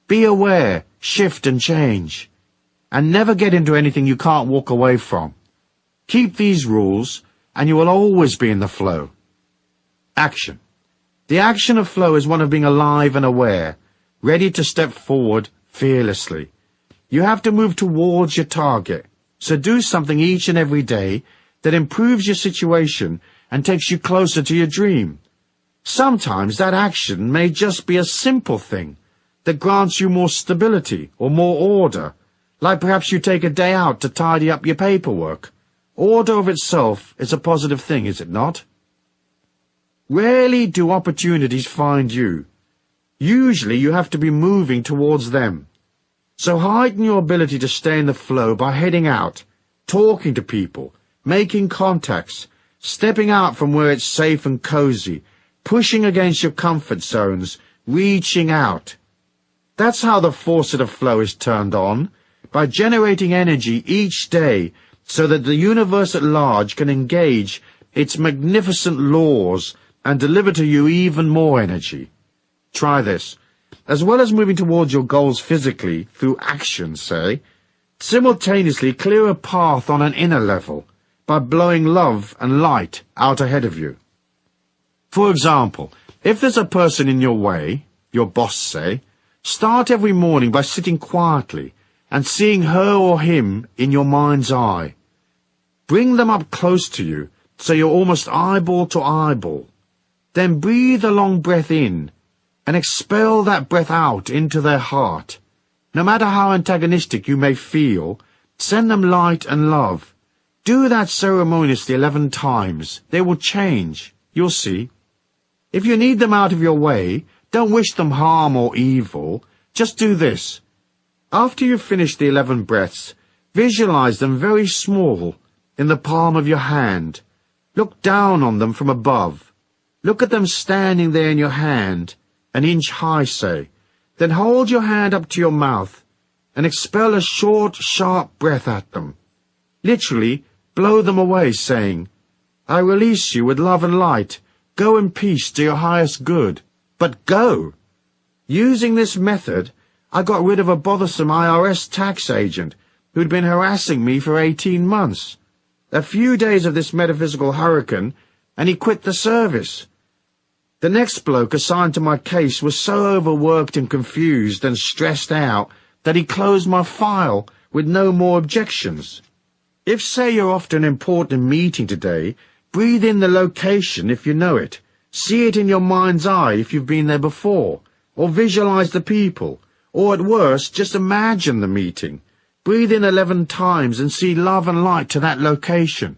Be aware, shift and change. And never get into anything you can't walk away from. Keep these rules, and you will always be in the flow. Action. The action of flow is one of being alive and aware, ready to step forward fearlessly. You have to move towards your target, so do something each and every day that improves your situation and takes you closer to your dream. Sometimes that action may just be a simple thing that grants you more stability or more order, like perhaps you take a day out to tidy up your paperwork. Order of itself is a positive thing, is it not? Rarely do opportunities find you. Usually you have to be moving towards them. So heighten your ability to stay in the flow by heading out, talking to people, making contacts, stepping out from where it's safe and cozy, pushing against your comfort zones, reaching out. That's how the faucet of flow is turned on, by generating energy each day so that the universe at large can engage its magnificent laws and deliver to you even more energy. Try this. As well as moving towards your goals physically, through action, say, simultaneously clear a path on an inner level by blowing love and light out ahead of you. For example, if there's a person in your way, your boss say, start every morning by sitting quietly and seeing her or him in your mind's eye. Bring them up close to you so you're almost eyeball to eyeball. Then breathe a long breath in and expel that breath out into their heart. No matter how antagonistic you may feel, send them light and love. Do that ceremoniously 11 times. They will change. You'll see. If you need them out of your way, don't wish them harm or evil. Just do this. After you've finished the 11 breaths, visualize them very small, in the palm of your hand. Look down on them from above. Look at them standing there in your hand, an inch high, say. Then hold your hand up to your mouth and expel a short, sharp breath at them. Literally, blow them away, saying, I release you with love and light. Go in peace to your highest good. But go! Using this method, I got rid of a bothersome IRS tax agent who'd been harassing me for 18 months. A few days of this metaphysical hurricane, and he quit the service. The next bloke assigned to my case was so overworked and confused and stressed out that he closed my file with no more objections. If, say, you're off to an important meeting today, breathe in the location if you know it. See it in your mind's eye if you've been there before, or visualize the people. Or at worst, just imagine the meeting. Breathe in 11 times and see love and light to that location.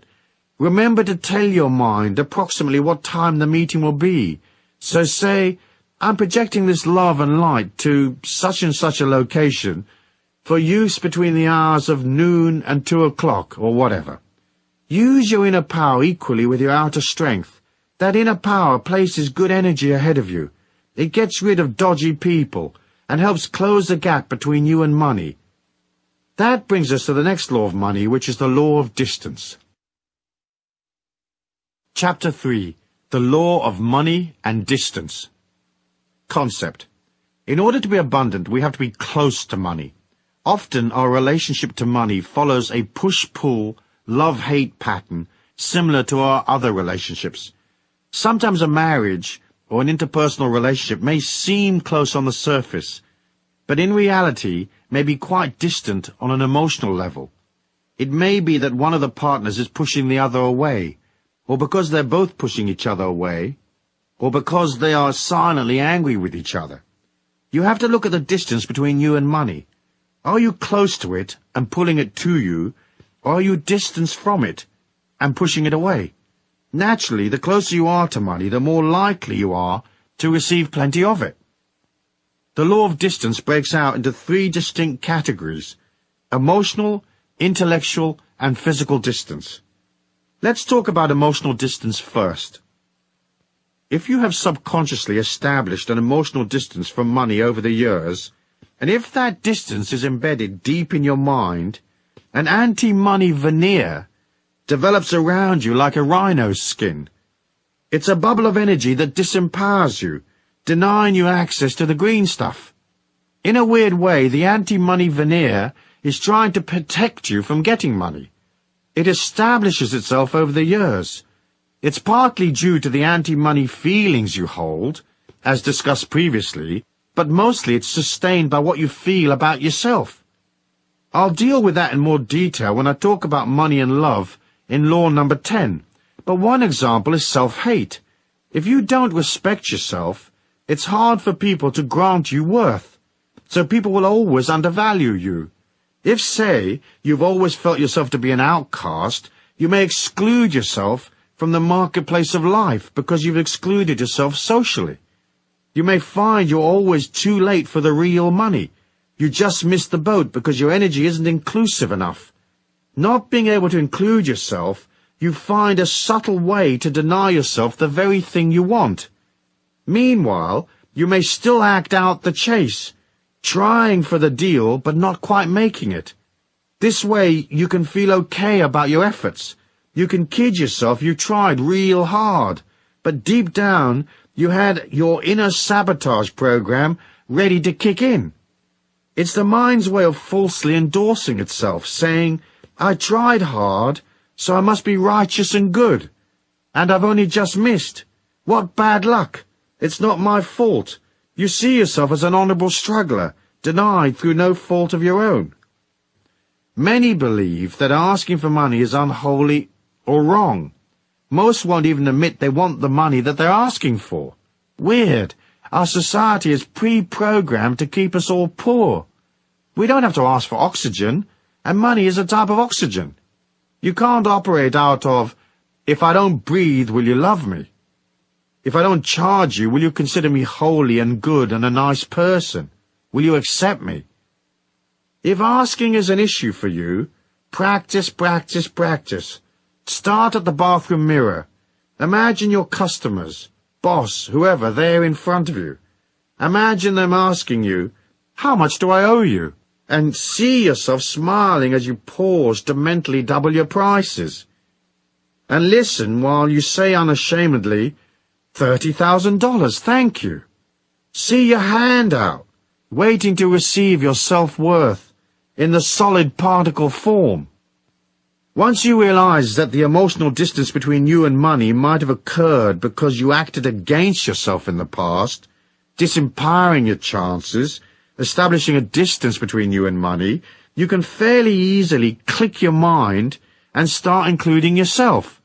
Remember to tell your mind approximately what time the meeting will be. So say, I'm projecting this love and light to such and such a location for use between the hours of noon and 2 o'clock, or whatever. Use your inner power equally with your outer strength. That inner power places good energy ahead of you. It gets rid of dodgy people and helps close the gap between you and money. That brings us to the next law of money, which is the law of distance. Chapter 3. The Law of Money and Distance. Concept. In order to be abundant, we have to be close to money. Often our relationship to money follows a push-pull, love-hate pattern similar to our other relationships. Sometimes a marriage or an interpersonal relationship may seem close on the surface, but in reality may be quite distant on an emotional level. It may be that one of the partners is pushing the other away, or because they're both pushing each other away, or because they are silently angry with each other. You have to look at the distance between you and money. Are you close to it and pulling it to you, or are you distanced from it and pushing it away? Naturally, the closer you are to money, the more likely you are to receive plenty of it. The law of distance breaks out into 3 distinct categories: emotional, intellectual, and physical distance. Let's talk about emotional distance first. If you have subconsciously established an emotional distance from money over the years, and if that distance is embedded deep in your mind, an anti-money veneer develops around you like a rhino's skin. It's a bubble of energy that disempowers you, denying you access to the green stuff. In a weird way, the anti-money veneer is trying to protect you from getting money. It establishes itself over the years. It's partly due to the anti-money feelings you hold, as discussed previously, but mostly it's sustained by what you feel about yourself. I'll deal with that in more detail when I talk about money and love in law number 10, but one example is self-hate. If you don't respect yourself, it's hard for people to grant you worth, so people will always undervalue you. If, say, you've always felt yourself to be an outcast, you may exclude yourself from the marketplace of life because you've excluded yourself socially. You may find you're always too late for the real money. You just missed the boat because your energy isn't inclusive enough. Not being able to include yourself, you find a subtle way to deny yourself the very thing you want. Meanwhile, you may still act out the chase, trying for the deal but not quite making it. This way you can feel okay about your efforts. You can kid yourself you tried real hard, but deep down you had your inner sabotage program ready to kick in. It's the mind's way of falsely endorsing itself, saying, I tried hard, so I must be righteous and good. And I've only just missed. What bad luck. It's not my fault. You see yourself as an honorable struggler, denied through no fault of your own. Many believe that asking for money is unholy or wrong. Most won't even admit they want the money that they're asking for. Weird. Our society is pre-programmed to keep us all poor. We don't have to ask for oxygen, and money is a type of oxygen. You can't operate out of, if I don't breathe, will you love me? If I don't charge you, will you consider me holy and good and a nice person? Will you accept me? If asking is an issue for you, practice, practice, practice. Start at the bathroom mirror. Imagine your customers, boss, whoever, there in front of you. Imagine them asking you, how much do I owe you? And see yourself smiling as you pause to mentally double your prices. And listen while you say unashamedly, $30,000, thank you. See your hand out, waiting to receive your self-worth in the solid particle form. Once you realize that the emotional distance between you and money might have occurred because you acted against yourself in the past, disempowering your chances, establishing a distance between you and money, you can fairly easily click your mind and start including yourself.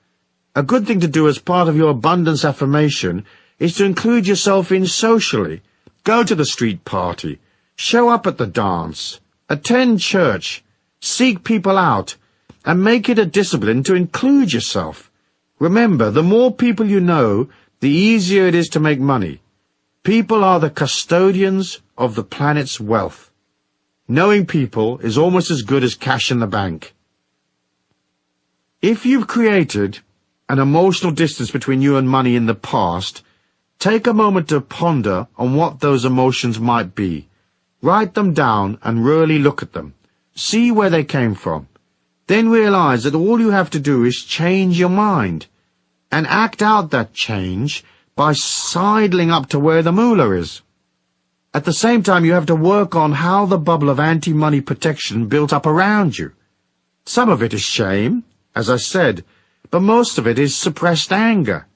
A good thing to do as part of your abundance affirmation is to include yourself in socially. Go to the street party, show up at the dance, attend church, seek people out, and make it a discipline to include yourself. Remember, the more people you know, the easier it is to make money. People are the custodians of the planet's wealth. Knowing people is almost as good as cash in the bank. If you've created an emotional distance between you and money in the past, take a moment to ponder on what those emotions might be. Write them down and really look at them. See where they came from. Then realize that all you have to do is change your mind and act out that change by sidling up to where the moolah is. At the same time, you have to work on how the bubble of anti-money protection built up around you. Some of it is shame, as I said, but most of it is suppressed anger.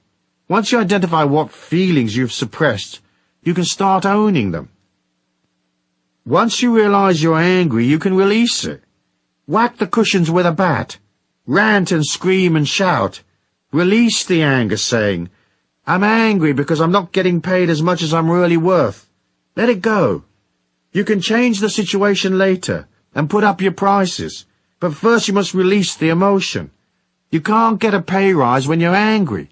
Once you identify what feelings you've suppressed, you can start owning them. Once you realize you're angry, you can release it. Whack the cushions with a bat. Rant and scream and shout. Release the anger, saying, I'm angry because I'm not getting paid as much as I'm really worth. Let it go. You can change the situation later and put up your prices, but first you must release the emotion. You can't get a pay rise when you're angry.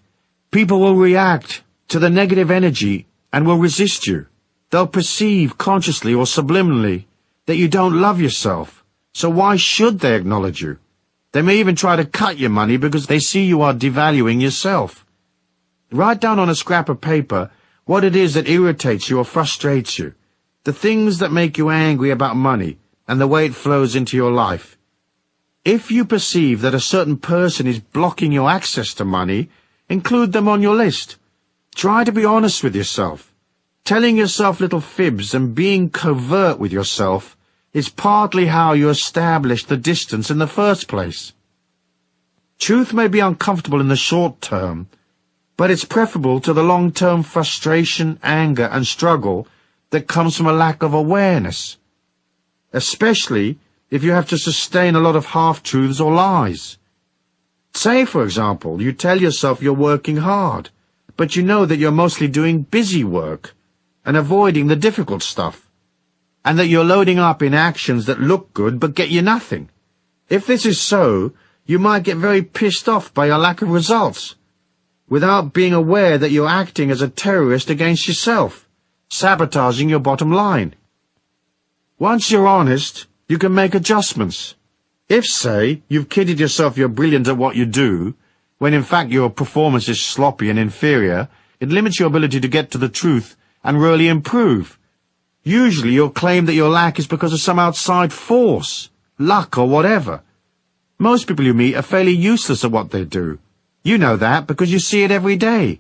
People will react to the negative energy and will resist you. They'll perceive consciously or subliminally that you don't love yourself, so why should they acknowledge you? They may even try to cut your money because they see you are devaluing yourself. Write down on a scrap of paper what it is that irritates you or frustrates you, the things that make you angry about money and the way it flows into your life. If you perceive that a certain person is blocking your access to money, include them on your list. Try to be honest with yourself. Telling yourself little fibs and being covert with yourself is partly how you establish the distance in the first place. Truth may be uncomfortable in the short term, but it's preferable to the long-term frustration, anger, and struggle that comes from a lack of awareness, especially if you have to sustain a lot of half-truths or lies. Say, for example, you tell yourself you're working hard, but you know that you're mostly doing busy work and avoiding the difficult stuff, and that you're loading up in actions that look good but get you nothing. If this is so, you might get very pissed off by your lack of results, without being aware that you're acting as a terrorist against yourself, sabotaging your bottom line. Once you're honest, you can make adjustments. If, say, you've kidded yourself you're brilliant at what you do, when in fact your performance is sloppy and inferior, it limits your ability to get to the truth and really improve. Usually you'll claim that your lack is because of some outside force, luck or whatever. Most people you meet are fairly useless at what they do. You know that because you see it every day.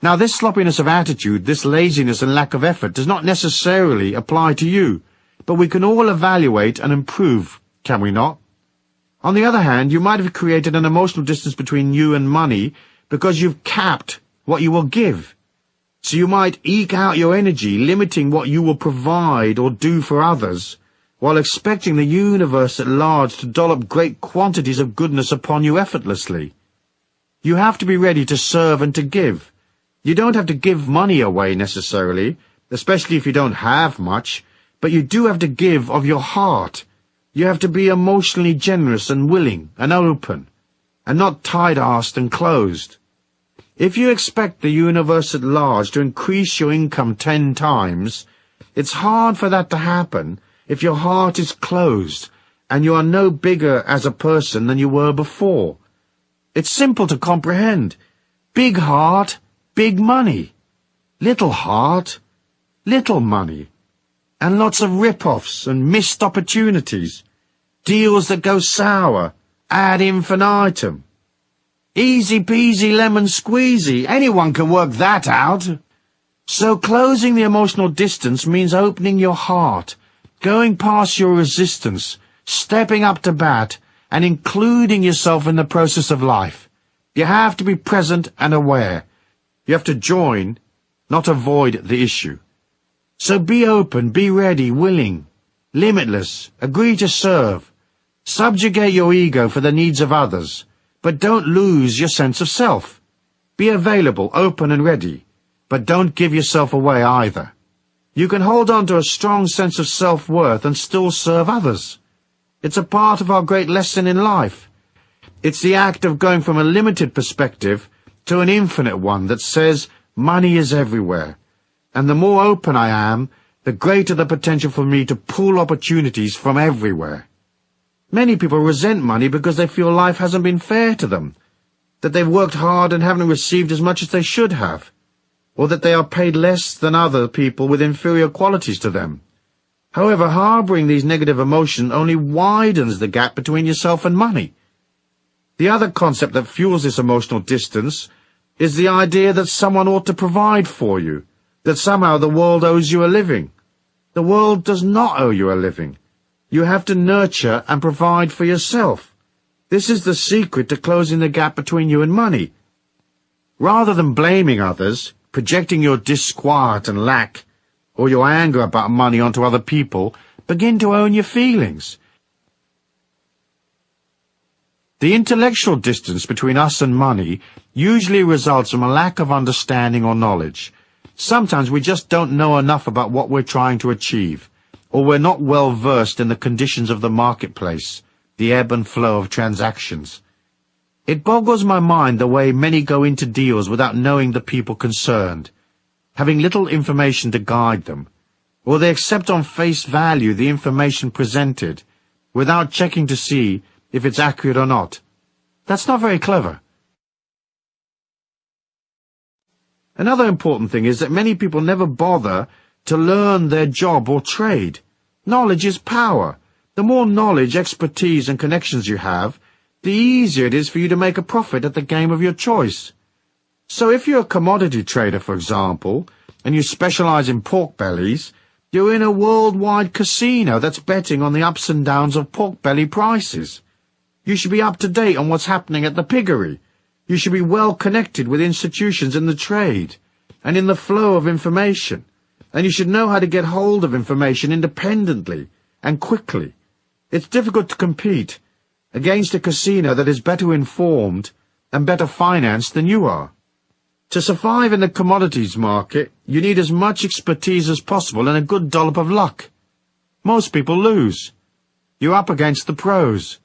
Now this sloppiness of attitude, this laziness and lack of effort does not necessarily apply to you, but we can all evaluate and improve, can we not? On the other hand, you might have created an emotional distance between you and money because you've capped what you will give. So you might eke out your energy, limiting what you will provide or do for others, while expecting the universe at large to dollop great quantities of goodness upon you effortlessly. You have to be ready to serve and to give. You don't have to give money away necessarily, especially if you don't have much, but you do have to give of your heart. You have to be emotionally generous and willing and open, and not tight-assed and closed. If you expect the universe at large to increase your income 10 times, it's hard for that to happen if your heart is closed and you are no bigger as a person than you were before. It's simple to comprehend. Big heart, big money. Little heart, little money. And lots of rip-offs and missed opportunities. Deals that go sour, ad infinitum. Easy peasy lemon squeezy. Anyone can work that out. So closing the emotional distance means opening your heart, going past your resistance, stepping up to bat, and including yourself in the process of life. You have to be present and aware. You have to join, not avoid the issue. So be open, be ready, willing, limitless, agree to serve. Subjugate your ego for the needs of others, but don't lose your sense of self. Be available, open and ready, but don't give yourself away either. You can hold on to a strong sense of self-worth and still serve others. It's a part of our great lesson in life. It's the act of going from a limited perspective to an infinite one that says money is everywhere. And the more open I am, the greater the potential for me to pull opportunities from everywhere. Many people resent money because they feel life hasn't been fair to them, that they've worked hard and haven't received as much as they should have, or that they are paid less than other people with inferior qualities to them. However, harboring these negative emotions only widens the gap between yourself and money. The other concept that fuels this emotional distance is the idea that someone ought to provide for you, that somehow the world owes you a living. The world does not owe you a living. You have to nurture and provide for yourself. This is the secret to closing the gap between you and money. Rather than blaming others, projecting your disquiet and lack, or your anger about money onto other people, begin to own your feelings. The intellectual distance between us and money usually results from a lack of understanding or knowledge. Sometimes we just don't know enough about what we're trying to achieve, or we're not well versed in the conditions of the marketplace, the ebb and flow of transactions. It boggles my mind the way many go into deals without knowing the people concerned, having little information to guide them, or they accept on face value the information presented, without checking to see if it's accurate or not. That's not very clever. Another important thing is that many people never bother to learn their job or trade. Knowledge is power. The more knowledge, expertise, and connections you have, the easier it is for you to make a profit at the game of your choice. So if you're a commodity trader, for example, and you specialize in pork bellies, you're in a worldwide casino that's betting on the ups and downs of pork belly prices. You should be up to date on what's happening at the piggery. You should be well connected with institutions in the trade and in the flow of information. And you should know how to get hold of information independently and quickly. It's difficult to compete against a casino that is better informed and better financed than you are. To survive in the commodities market, you need as much expertise as possible and a good dollop of luck. Most people lose. You're up against the pros.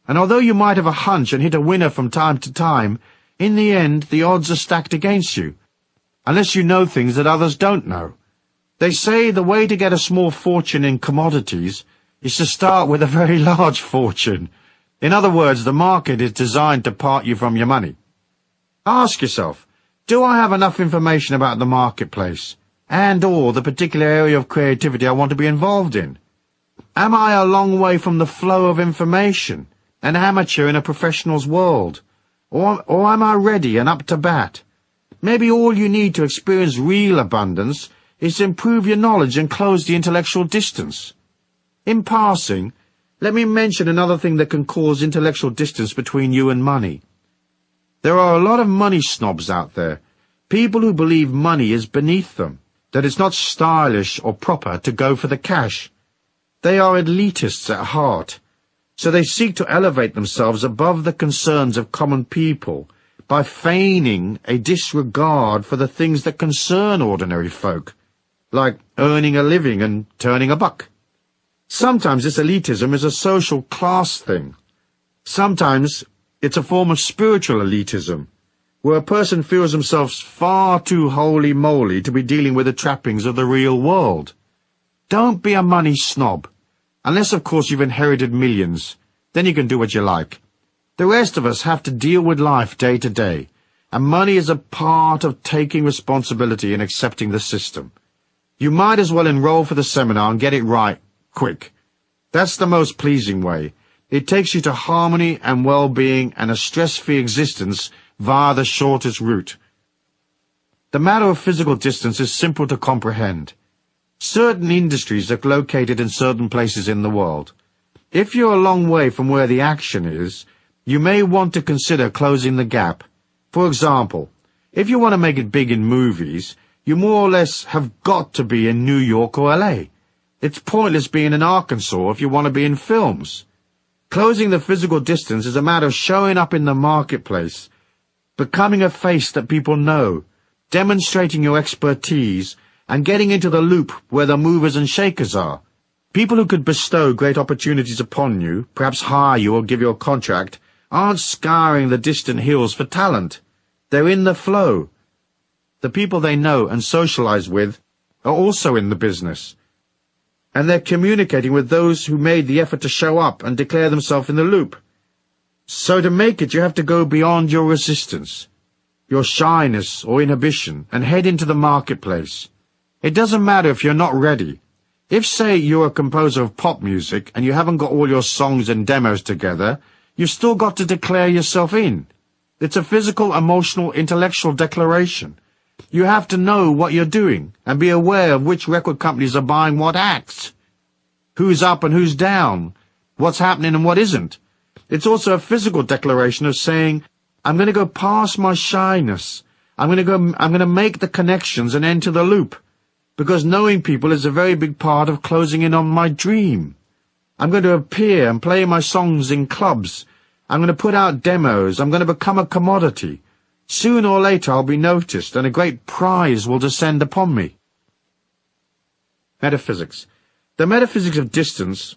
And although you might have a hunch and hit a winner from time to time, in the end the odds are stacked against you, unless you know things that others don't know. They say the way to get a small fortune in commodities is to start with a very large fortune. In other words, the market is designed to part you from your money. Ask yourself, do I have enough information about the marketplace and/or the particular area of creativity I want to be involved in? Am I a long way from the flow of information, an amateur in a professional's world? Or am I ready and up to bat? Maybe all you need to experience real abundance is to improve your knowledge and close the intellectual distance. In passing, let me mention another thing that can cause intellectual distance between you and money. There are a lot of money snobs out there, people who believe money is beneath them, that it's not stylish or proper to go for the cash. They are elitists at heart, so they seek to elevate themselves above the concerns of common people by feigning a disregard for the things that concern ordinary folk, like earning a living and turning a buck. Sometimes this elitism is a social class thing. Sometimes it's a form of spiritual elitism, where a person feels themselves far too holy-moly to be dealing with the trappings of the real world. Don't be a money snob, unless of course you've inherited millions. Then you can do what you like. The rest of us have to deal with life day to day, and money is a part of taking responsibility and accepting the system. You might as well enroll for the seminar and get it right, quick. That's the most pleasing way. It takes you to harmony and well-being and a stress-free existence via the shortest route. The matter of physical distance is simple to comprehend. Certain industries are located in certain places in the world. If you're a long way from where the action is, you may want to consider closing the gap. For example, if you want to make it big in movies, you more or less have got to be in New York or LA. It's pointless being in Arkansas if you want to be in films. Closing the physical distance is a matter of showing up in the marketplace, becoming a face that people know, demonstrating your expertise, and getting into the loop where the movers and shakers are. People who could bestow great opportunities upon you, perhaps hire you or give you a contract, aren't scouring the distant hills for talent. They're in the flow. The people they know and socialize with are also in the business. And they're communicating with those who made the effort to show up and declare themselves in the loop. So to make it, you have to go beyond your resistance, your shyness or inhibition, and head into the marketplace. It doesn't matter if you're not ready. If, say, you're a composer of pop music and you haven't got all your songs and demos together, you've still got to declare yourself in. It's a physical, emotional, intellectual declaration. You have to know what you're doing and be aware of which record companies are buying what acts, who's up and who's down, what's happening and what isn't. It's also a physical declaration of saying, I'm going to go past my shyness. I'm going to make the connections and enter the loop, because knowing people is a very big part of closing in on my dream. I'm going to appear and play my songs in clubs. I'm going to put out demos. I'm going to become a commodity. Sooner or later I'll be noticed, and a great prize will descend upon me. Metaphysics. The metaphysics of distance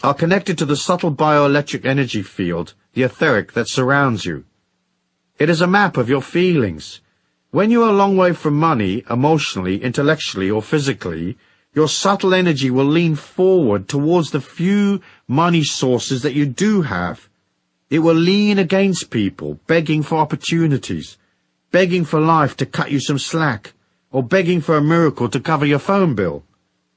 are connected to the subtle bioelectric energy field, the etheric, that surrounds you. It is a map of your feelings. When you are a long way from money, emotionally, intellectually, or physically, your subtle energy will lean forward towards the few money sources that you do have. It will lean against people, begging for opportunities, begging for life to cut you some slack, or begging for a miracle to cover your phone bill.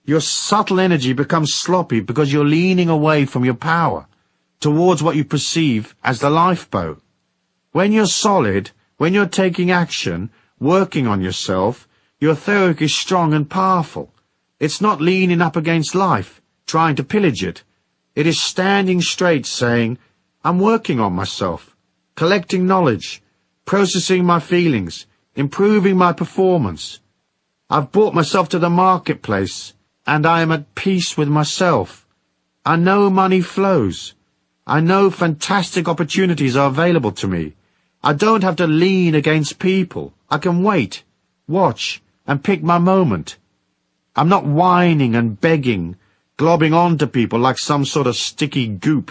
Your subtle energy becomes sloppy because you're leaning away from your power, towards what you perceive as the lifeboat. When you're solid, when you're taking action, working on yourself, your etheric is strong and powerful. It's not leaning up against life, trying to pillage it. It is standing straight, saying, I'm working on myself, collecting knowledge, processing my feelings, improving my performance. I've brought myself to the marketplace, and I am at peace with myself. I know money flows. I know fantastic opportunities are available to me. I don't have to lean against people. I can wait, watch, and pick my moment. I'm not whining and begging, globbing on to people like some sort of sticky goop,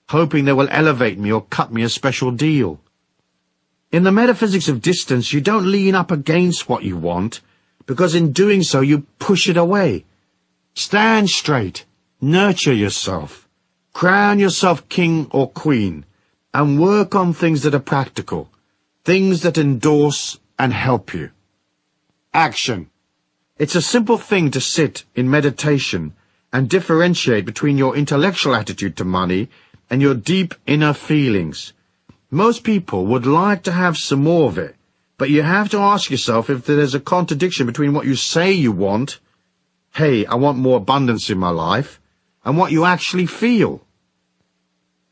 hoping they will elevate me or cut me a special deal. In the metaphysics of distance, you don't lean up against what you want, because in doing so you push it away. Stand straight, nurture yourself, crown yourself king or queen, and work on things that are practical, things that endorse and help you. Action. It's a simple thing to sit in meditation and differentiate between your intellectual attitude to money and your deep inner feelings. Most people would like to have some more of it, but you have to ask yourself if there's a contradiction between what you say you want, hey, I want more abundance in my life, and what you actually feel.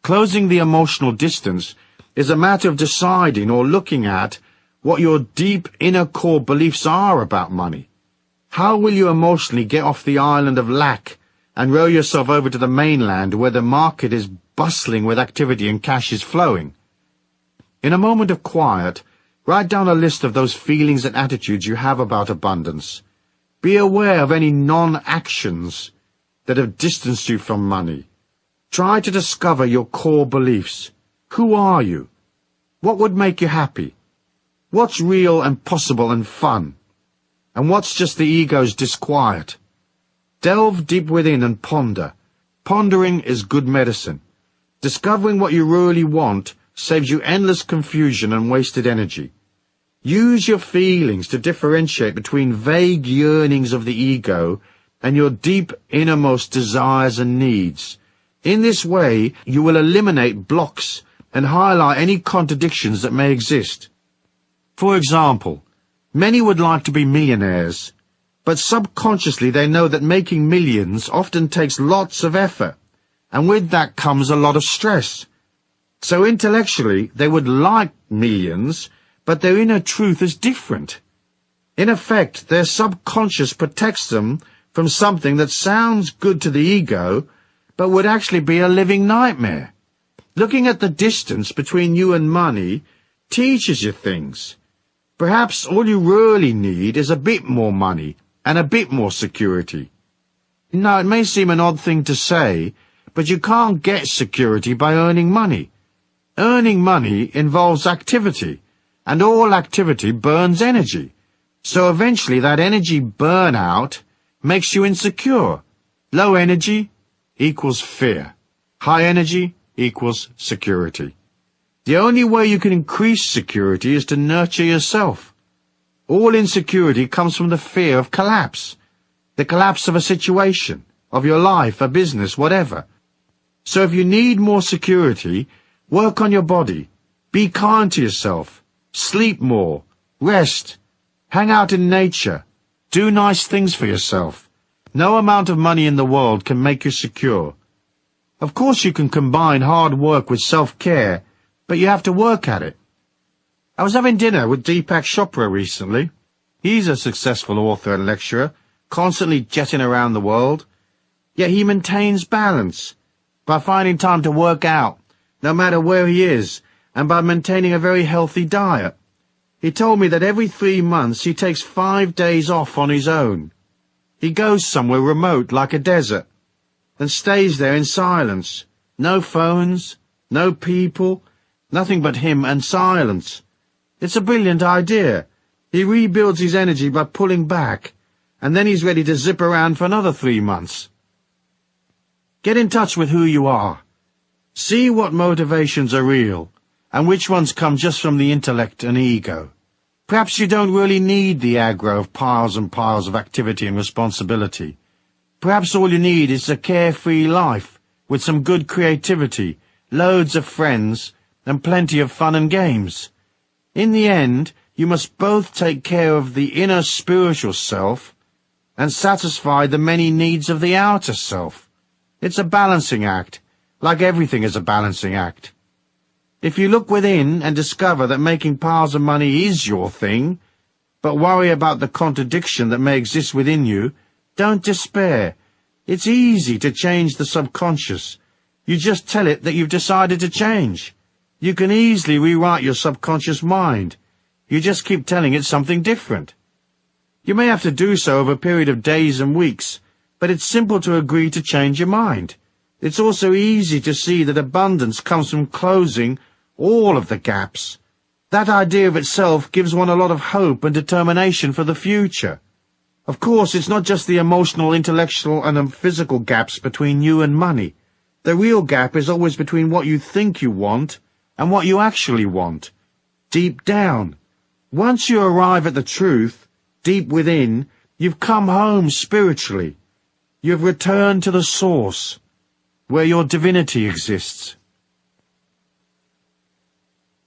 Closing the emotional distance is a matter of deciding or looking at what your deep inner core beliefs are about money. How will you emotionally get off the island of lack and row yourself over to the mainland where the market is bustling with activity and cash is flowing? In a moment of quiet, write down a list of those feelings and attitudes you have about abundance. Be aware of any non-actions that have distanced you from money. Try to discover your core beliefs. Who are you? What would make you happy? What's real and possible and fun? And what's just the ego's disquiet? Delve deep within and ponder. Pondering is good medicine. Discovering what you really want saves you endless confusion and wasted energy. Use your feelings to differentiate between vague yearnings of the ego and your deep innermost desires and needs. In this way, you will eliminate blocks and highlight any contradictions that may exist. For example, many would like to be millionaires, but subconsciously they know that making millions often takes lots of effort, and with that comes a lot of stress. So intellectually, they would like millions, but their inner truth is different. In effect, their subconscious protects them from something that sounds good to the ego, but would actually be a living nightmare. Looking at the distance between you and money teaches you things. Perhaps all you really need is a bit more money and a bit more security. Now, it may seem an odd thing to say, but you can't get security by earning money. Earning money involves activity, and all activity burns energy. So eventually that energy burnout makes you insecure. Low energy equals fear. High energy equals security. The only way you can increase security is to nurture yourself. All insecurity comes from the fear of collapse. The collapse of a situation, of your life, a business, whatever. So if you need more security, work on your body. Be kind to yourself. Sleep more. Rest. Hang out in nature. Do nice things for yourself. No amount of money in the world can make you secure. Of course you can combine hard work with self-care, but you have to work at it. I was having dinner with Deepak Chopra recently. He's a successful author and lecturer, constantly jetting around the world. Yet he maintains balance by finding time to work out, no matter where he is, and by maintaining a very healthy diet. He told me that every 3 months he takes 5 days off on his own. He goes somewhere remote like a desert and stays there in silence. No phones, no people, nothing but him and silence. It's a brilliant idea. He rebuilds his energy by pulling back, and then he's ready to zip around for another 3 months. Get in touch with who you are. See what motivations are real, and which ones come just from the intellect and ego. Perhaps you don't really need the aggro of piles and piles of activity and responsibility. Perhaps all you need is a carefree life, with some good creativity, loads of friends, and plenty of fun and games. In the end, you must both take care of the inner spiritual self and satisfy the many needs of the outer self. It's a balancing act, like everything is a balancing act. If you look within and discover that making piles of money is your thing, but worry about the contradiction that may exist within you, don't despair. It's easy to change the subconscious. You just tell it that you've decided to change. You can easily rewrite your subconscious mind. You just keep telling it something different. You may have to do so over a period of days and weeks, but it's simple to agree to change your mind. It's also easy to see that abundance comes from closing all of the gaps. That idea of itself gives one a lot of hope and determination for the future. Of course, it's not just the emotional, intellectual, and physical gaps between you and money. The real gap is always between what you think you want and what you actually want. Deep down. Once you arrive at the truth, deep within, you've come home spiritually. You've returned to the source, where your divinity exists.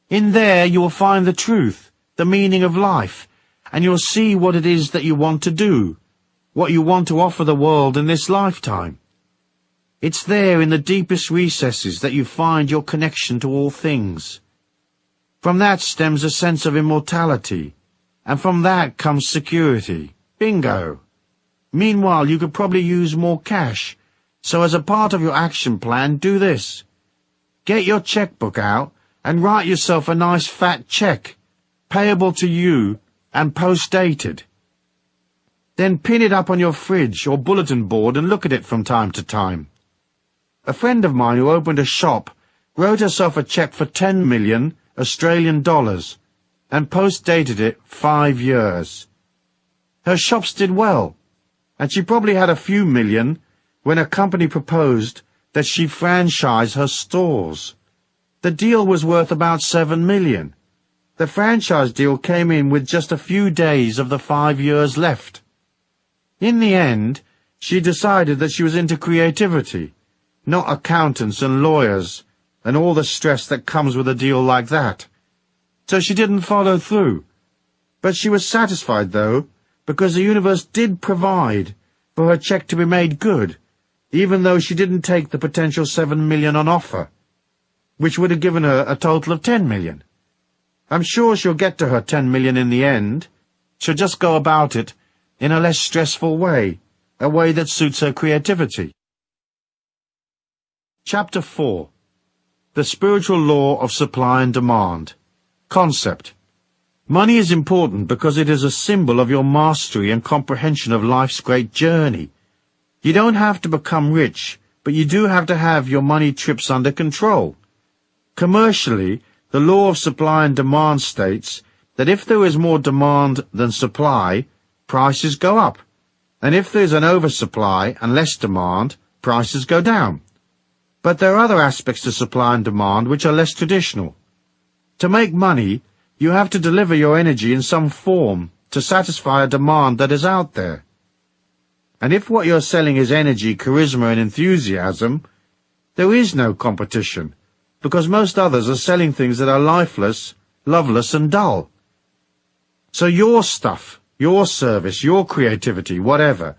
In there you will find the truth, the meaning of life, and you'll see what it is that you want to do, what you want to offer the world in this lifetime. It's there in the deepest recesses that you find your connection to all things. From that stems a sense of immortality, and from that comes security. Bingo! Meanwhile, you could probably use more cash, so as a part of your action plan, do this. Get your checkbook out and write yourself a nice fat check, payable to you and post-dated. Then pin it up on your fridge or bulletin board and look at it from time to time. A friend of mine who opened a shop wrote herself a check for 10 million Australian dollars and post-dated it 5 years. Her shops did well, and she probably had a few million when a company proposed that she franchise her stores. The deal was worth about 7 million. The franchise deal came in with just a few days of the 5 years left. In the end, she decided that she was into creativity, not accountants and lawyers and all the stress that comes with a deal like that. So she didn't follow through. But she was satisfied, though, because the universe did provide for her check to be made good, even though she didn't take the potential 7 million on offer, which would have given her a total of 10 million. I'm sure she'll get to her 10 million in the end. She'll just go about it in a less stressful way, a way that suits her creativity. Chapter 4. The Spiritual Law of Supply and Demand. Concept. Money is important because it is a symbol of your mastery and comprehension of life's great journey. You don't have to become rich, but you do have to have your money trips under control. Commercially, the law of supply and demand states that if there is more demand than supply, prices go up, and if there is an oversupply and less demand, prices go down. But there are other aspects to supply and demand which are less traditional. To make money, you have to deliver your energy in some form to satisfy a demand that is out there. And if what you're selling is energy, charisma, and enthusiasm, there is no competition, because most others are selling things that are lifeless, loveless, and dull. So your stuff, your service, your creativity, whatever,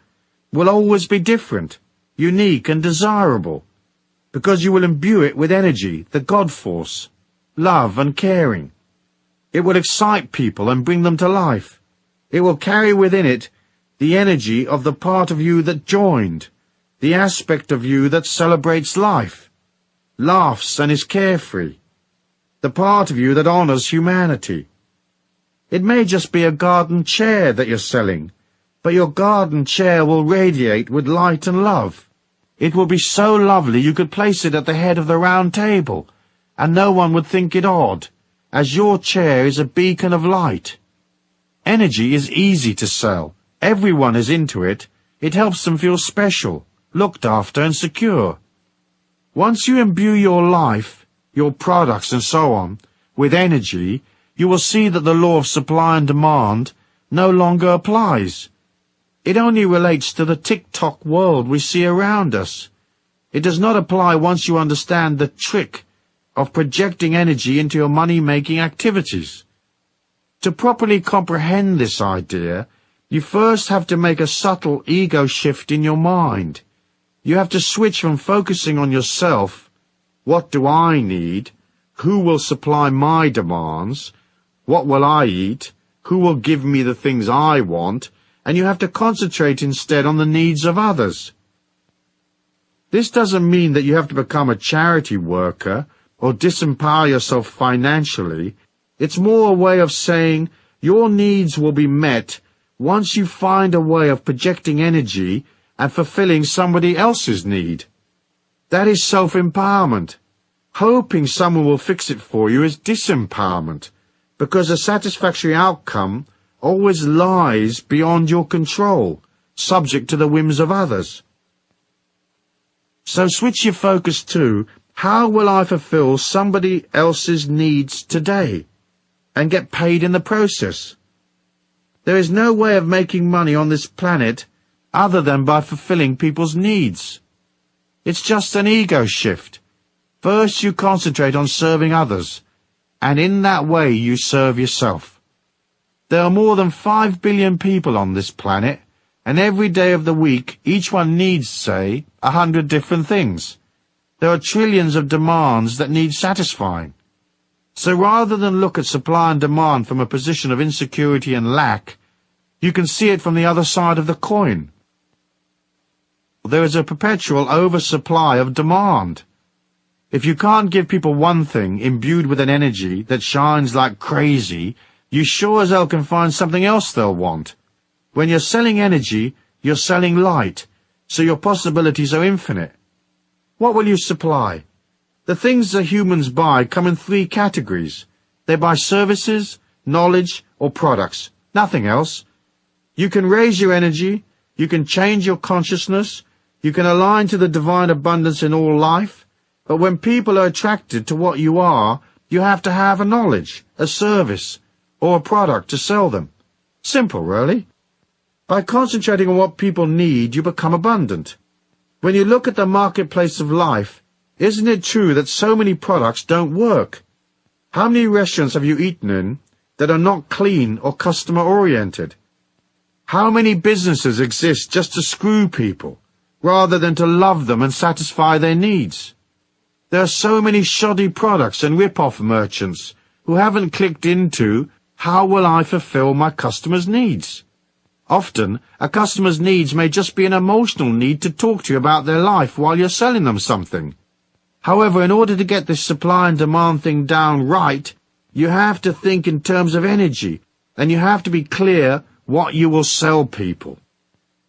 will always be different, unique, and desirable, because you will imbue it with energy, the God force, love, and caring. It will excite people and bring them to life. It will carry within it the energy of the part of you that joined, the aspect of you that celebrates life, laughs and is carefree, the part of you that honors humanity. It may just be a garden chair that you're selling, but your garden chair will radiate with light and love. It will be so lovely you could place it at the head of the round table, and no one would think it odd, as your chair is a beacon of light. Energy is easy to sell. Everyone is into it. It helps them feel special, looked after, and secure. Once you imbue your life, your products and so on, with energy, you will see that the law of supply and demand no longer applies. It only relates to the tick-tock world we see around us. It does not apply once you understand the trick of projecting energy into your money-making activities. To properly comprehend this idea, you first have to make a subtle ego shift in your mind. You have to switch from focusing on yourself, what do I need, who will supply my demands, what will I eat, who will give me the things I want, and you have to concentrate instead on the needs of others. This doesn't mean that you have to become a charity worker or disempower yourself financially. It's more a way of saying your needs will be met once you find a way of projecting energy and fulfilling somebody else's need. That is self-empowerment. Hoping someone will fix it for you is disempowerment, because a satisfactory outcome always lies beyond your control, subject to the whims of others. So switch your focus to, how will I fulfill somebody else's needs today, and get paid in the process? There is no way of making money on this planet other than by fulfilling people's needs. It's just an ego shift. First you concentrate on serving others, and in that way you serve yourself. There are more than 5 billion people on this planet, and every day of the week each one needs, say, 100 different things. There are trillions of demands that need satisfying. So rather than look at supply and demand from a position of insecurity and lack, you can see it from the other side of the coin. There is a perpetual oversupply of demand. If you can't give people one thing imbued with an energy that shines like crazy, you sure as hell can find something else they'll want. When you're selling energy, you're selling light, so your possibilities are infinite. What will you supply? The things that humans buy come in 3 categories. They buy services, knowledge, or products. Nothing else. You can raise your energy, you can change your consciousness, you can align to the divine abundance in all life, but when people are attracted to what you are, you have to have a knowledge, a service, or a product to sell them. Simple, really. By concentrating on what people need, you become abundant. When you look at the marketplace of life, isn't it true that so many products don't work? How many restaurants have you eaten in that are not clean or customer-oriented? How many businesses exist just to screw people, rather than to love them and satisfy their needs? There are so many shoddy products and rip-off merchants who haven't clicked into, how will I fulfill my customer's needs? Often, a customer's needs may just be an emotional need to talk to you about their life while you're selling them something. However, in order to get this supply and demand thing down right, you have to think in terms of energy, and you have to be clear what you will sell people.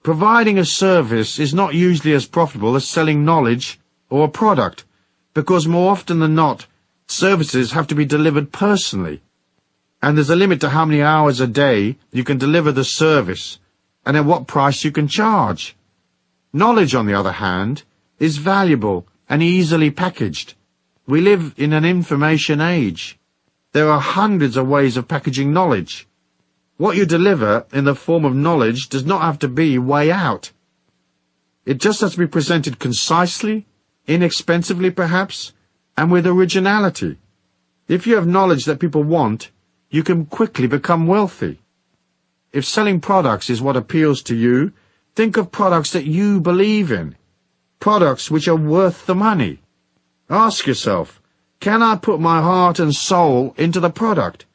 Providing a service is not usually as profitable as selling knowledge or a product, because more often than not, services have to be delivered personally, and there's a limit to how many hours a day you can deliver the service and at what price you can charge. Knowledge, on the other hand, is valuable and easily packaged. We live in an information age. There are hundreds of ways of packaging knowledge. What you deliver in the form of knowledge does not have to be way out. It just has to be presented concisely, inexpensively perhaps, and with originality. If you have knowledge that people want, you can quickly become wealthy. If selling products is what appeals to you, think of products that you believe in, products which are worth the money. Ask yourself, can I put my heart and soul into the product?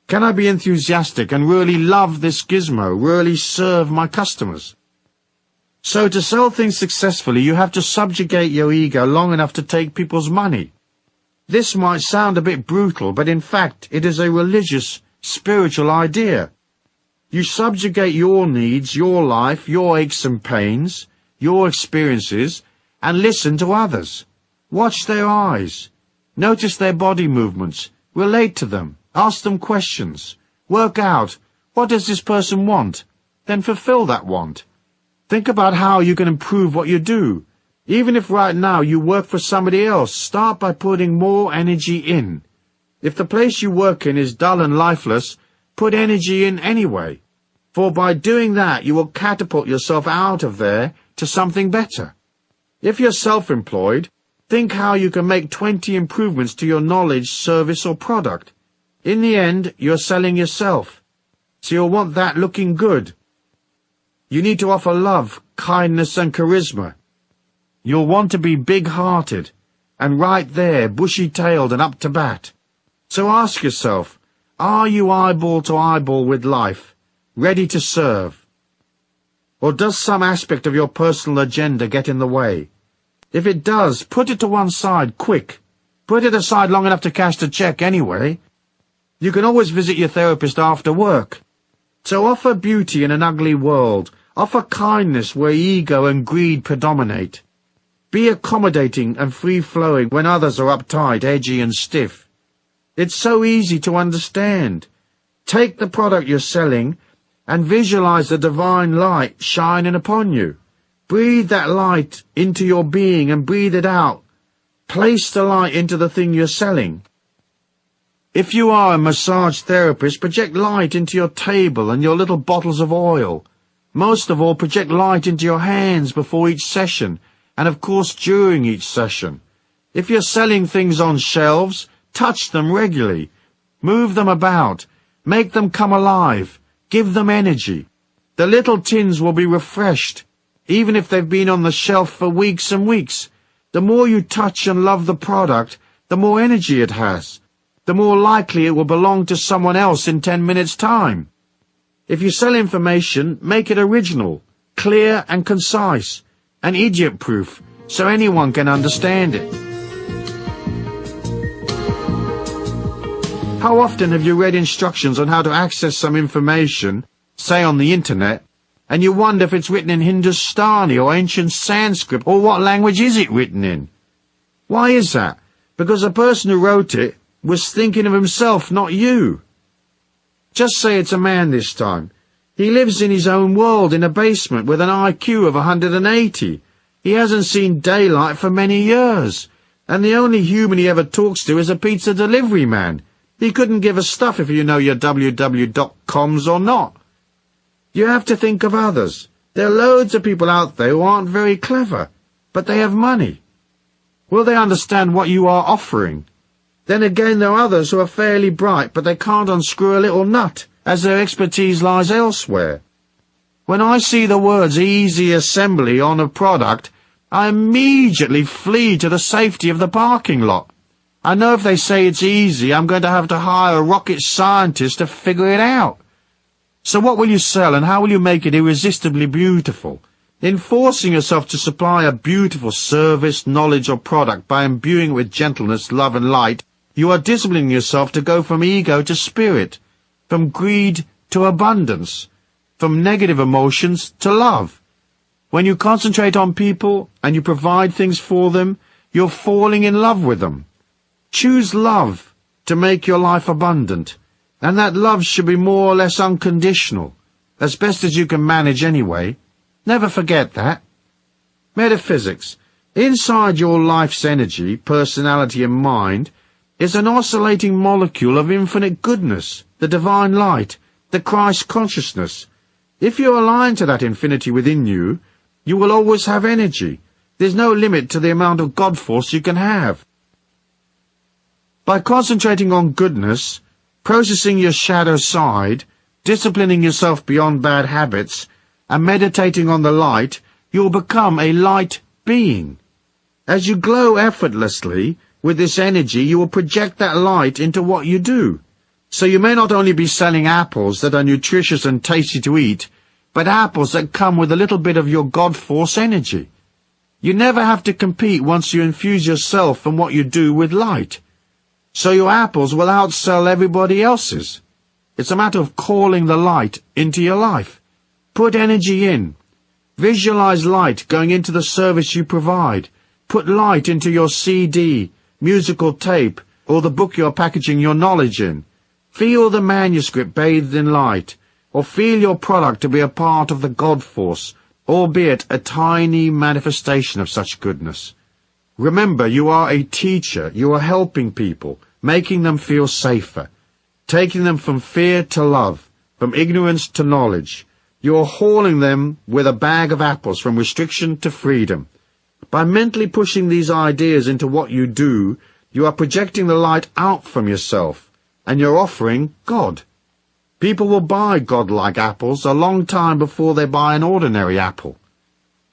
Can I be enthusiastic and really love this gizmo, really serve my customers? So to sell things successfully, you have to subjugate your ego long enough to take people's money. This might sound a bit brutal, but in fact it is a religious, spiritual idea. You subjugate your needs, your life, your aches and pains, your experiences, and listen to others. Watch their eyes. Notice their body movements. Relate to them. Ask them questions. Work out, what does this person want? Then fulfill that want. Think about how you can improve what you do. Even if right now you work for somebody else, start by putting more energy in. If the place you work in is dull and lifeless, put energy in anyway. For by doing that, you will catapult yourself out of there to something better. If you're self-employed, think how you can make 20 improvements to your knowledge, service, or product. In the end, you're selling yourself, so you'll want that looking good. You need to offer love, kindness, and charisma. You'll want to be big-hearted, and right there, bushy-tailed and up to bat. So ask yourself, are you eyeball to eyeball with life, ready to serve? Or does some aspect of your personal agenda get in the way? If it does, put it to one side, quick. Put it aside long enough to cash the check anyway. You can always visit your therapist after work. So offer beauty in an ugly world. Offer kindness where ego and greed predominate. Be accommodating and free-flowing when others are uptight, edgy and stiff. It's so easy to understand. Take the product you're selling and visualize the divine light shining upon you. Breathe that light into your being and breathe it out. Place the light into the thing you're selling. If you are a massage therapist, project light into your table and your little bottles of oil. Most of all, project light into your hands before each session, and of course during each session. If you're selling things on shelves, touch them regularly. Move them about. Make them come alive. Give them energy. The little tins will be refreshed, even if they've been on the shelf for weeks and weeks. The more you touch and love the product, the more energy it has. The more likely it will belong to someone else in 10 minutes' time. If you sell information, make it original, clear and concise, and idiot-proof, so anyone can understand it. How often have you read instructions on how to access some information, say on the internet, and you wonder if it's written in Hindustani or ancient Sanskrit, or what language is it written in? Why is that? Because the person who wrote it was thinking of himself, not you. Just say it's a man this time. He lives in his own world in a basement with an IQ of 180. He hasn't seen daylight for many years, and the only human he ever talks to is a pizza delivery man. He couldn't give a stuff if you know your www.coms or not. You have to think of others. There are loads of people out there who aren't very clever, but they have money. Will they understand what you are offering? Then again, there are others who are fairly bright, but they can't unscrew a little nut, as their expertise lies elsewhere. When I see the words easy assembly on a product, I immediately flee to the safety of the parking lot. I know if they say it's easy, I'm going to have to hire a rocket scientist to figure it out. So what will you sell, and how will you make it irresistibly beautiful? In forcing yourself to supply a beautiful service, knowledge, or product by imbuing it with gentleness, love, and light, you are disciplining yourself to go from ego to spirit, from greed to abundance. from negative emotions to love. When you concentrate on people and you provide things for them, you're falling in love with them. Choose love to make your life abundant, and that love should be more or less unconditional, as best as you can manage anyway. Never forget that. Metaphysics. Inside your life's energy, personality and mind is an oscillating molecule of infinite goodness, the divine light, the Christ consciousness. If you align to that infinity within you, you will always have energy. There's no limit to the amount of God force you can have. By concentrating on goodness, processing your shadow side, disciplining yourself beyond bad habits, and meditating on the light, you'll become a light being. As you glow effortlessly with this energy, you will project that light into what you do. So you may not only be selling apples that are nutritious and tasty to eat, but apples that come with a little bit of your God force energy. You never have to compete once you infuse yourself and what you do with light. So your apples will outsell everybody else's. It's a matter of calling the light into your life. Put energy in. Visualize light going into the service you provide. Put light into your CD, musical tape, or the book you're packaging your knowledge in. Feel the manuscript bathed in light, or feel your product to be a part of the God force, albeit a tiny manifestation of such goodness. Remember, you are a teacher. You are helping people, making them feel safer, taking them from fear to love, from ignorance to knowledge. You are hauling them with a bag of apples from restriction to freedom. By mentally pushing these ideas into what you do, you are projecting the light out from yourself, and you're offering God. People will buy God-like apples a long time before they buy an ordinary apple.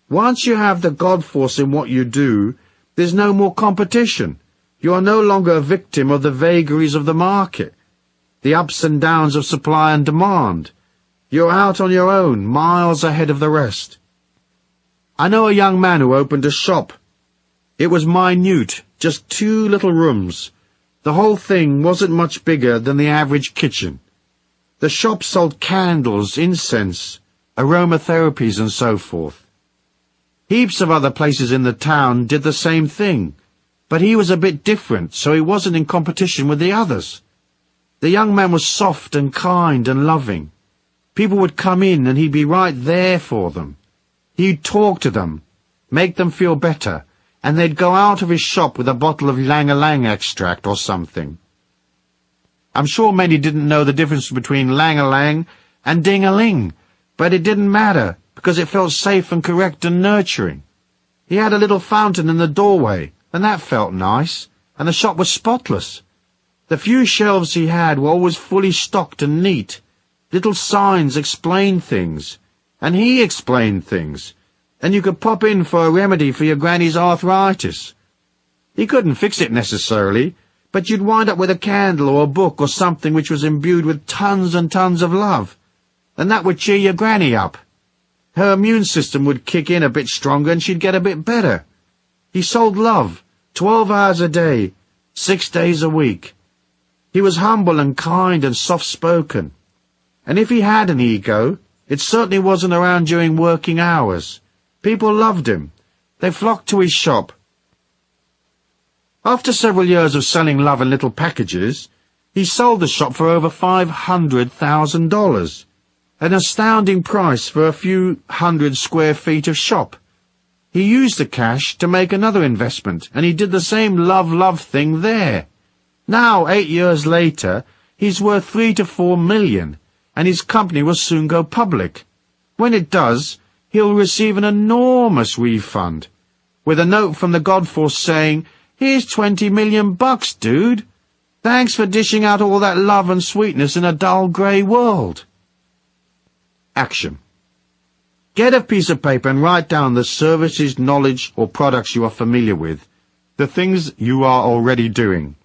Once you have the God force in what you do, there's no more competition. You are no longer a victim of the vagaries of the market, the ups and downs of supply and demand. You're out on your own, miles ahead of the rest. I know a young man who opened a shop. It was minute, just 2 little rooms. The whole thing wasn't much bigger than the average kitchen. The shop sold candles, incense, aromatherapies and so forth. Heaps of other places in the town did the same thing, but he was a bit different, so he wasn't in competition with the others. The young man was soft and kind and loving. People would come in and he'd be right there for them. He'd talk to them, make them feel better, and they'd go out of his shop with a bottle of lang-a-lang extract or something. I'm sure many didn't know the difference between lang-a-lang and ding-a-ling, but it didn't matter, because it felt safe and correct and nurturing. He had a little fountain in the doorway, and that felt nice, and the shop was spotless. The few shelves he had were always fully stocked and neat. Little signs explained things, and he explained things, and you could pop in for a remedy for your granny's arthritis. He couldn't fix it necessarily, but you'd wind up with a candle or a book or something which was imbued with tons and tons of love, and that would cheer your granny up. Her immune system would kick in a bit stronger and she'd get a bit better. He sold love, 12 hours a day, 6 days a week. He was humble and kind and soft-spoken. And if he had an ego, it certainly wasn't around during working hours. People loved him. They flocked to his shop. After several years of selling love in little packages, he sold the shop for over $500,000, an astounding price for a few hundred square feet of shop. He used the cash to make another investment, and he did the same love thing there. Now, 8 years later, he's worth 3 to 4 million, and his company will soon go public. When it does, he'll receive an enormous refund, with a note from the Godforce saying, "Here's $20 million, dude. Thanks for dishing out all that love and sweetness in a dull grey world." Action. Get a piece of paper and write down the services, knowledge, or products you are familiar with, the things you are already doing.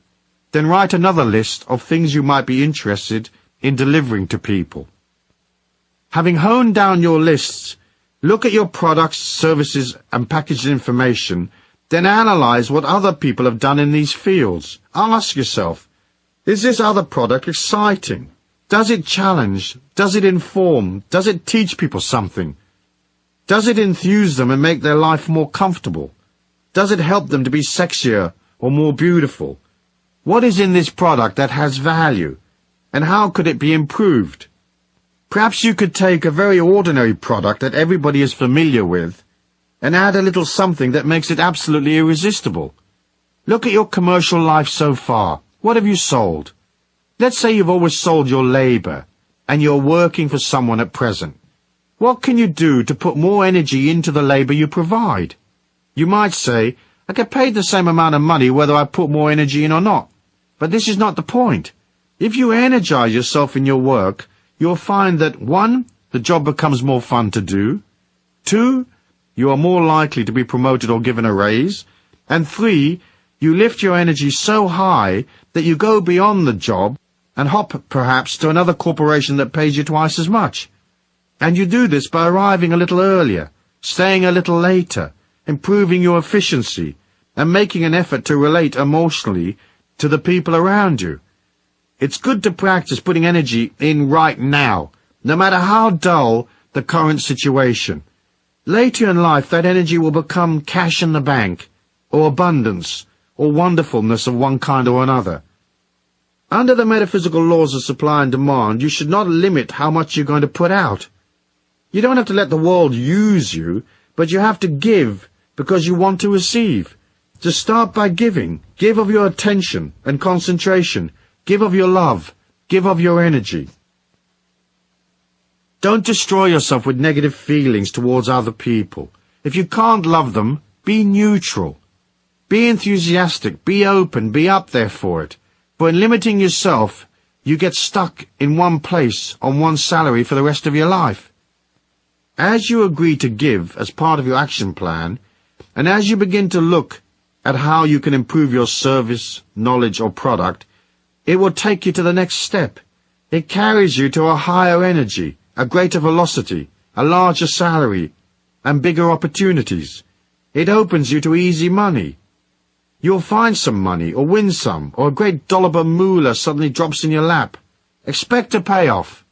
Then write another list of things you might be interested in delivering to people. Having honed down your lists, look at your products, services, and packaged information, then analyze what other people have done in these fields. Ask yourself, is this other product exciting? Does it challenge? Does it inform? Does it teach people something? Does it enthuse them and make their life more comfortable? Does it help them to be sexier or more beautiful? What is in this product that has value? And how could it be improved? Perhaps you could take a very ordinary product that everybody is familiar with and add a little something that makes it absolutely irresistible. Look at your commercial life so far. What have you sold? Let's say you've always sold your labor and you're working for someone at present. What can you do to put more energy into the labor you provide? You might say, I get paid the same amount of money whether I put more energy in or not. But this is not the point. If you energize yourself in your work, you'll find that 1, the job becomes more fun to do, 2, you are more likely to be promoted or given a raise, and 3, you lift your energy so high that you go beyond the job and hop perhaps to another corporation that pays you twice as much. And you do this by arriving a little earlier, staying a little later, improving your efficiency, and making an effort to relate emotionally to the people around you. It's good to practice putting energy in right now, no matter how dull the current situation. Later in life, that energy will become cash in the bank, or abundance, or wonderfulness of one kind or another. Under the metaphysical laws of supply and demand, you should not limit how much you're going to put out. You don't have to let the world use you, but you have to give because you want to receive. To start by giving. Give of your attention and concentration. Give of your love. Give of your energy. Don't destroy yourself with negative feelings towards other people. If you can't love them, be neutral. Be enthusiastic, be open, be up there for it. But in limiting yourself, you get stuck in one place on one salary for the rest of your life. As you agree to give as part of your action plan, and as you begin to look at how you can improve your service, knowledge, or product, it will take you to the next step. It carries you to a higher energy, a greater velocity, a larger salary, and bigger opportunities. It opens you to easy money. You'll find some money, or win some, or a great dollop of moolah suddenly drops in your lap. Expect a payoff.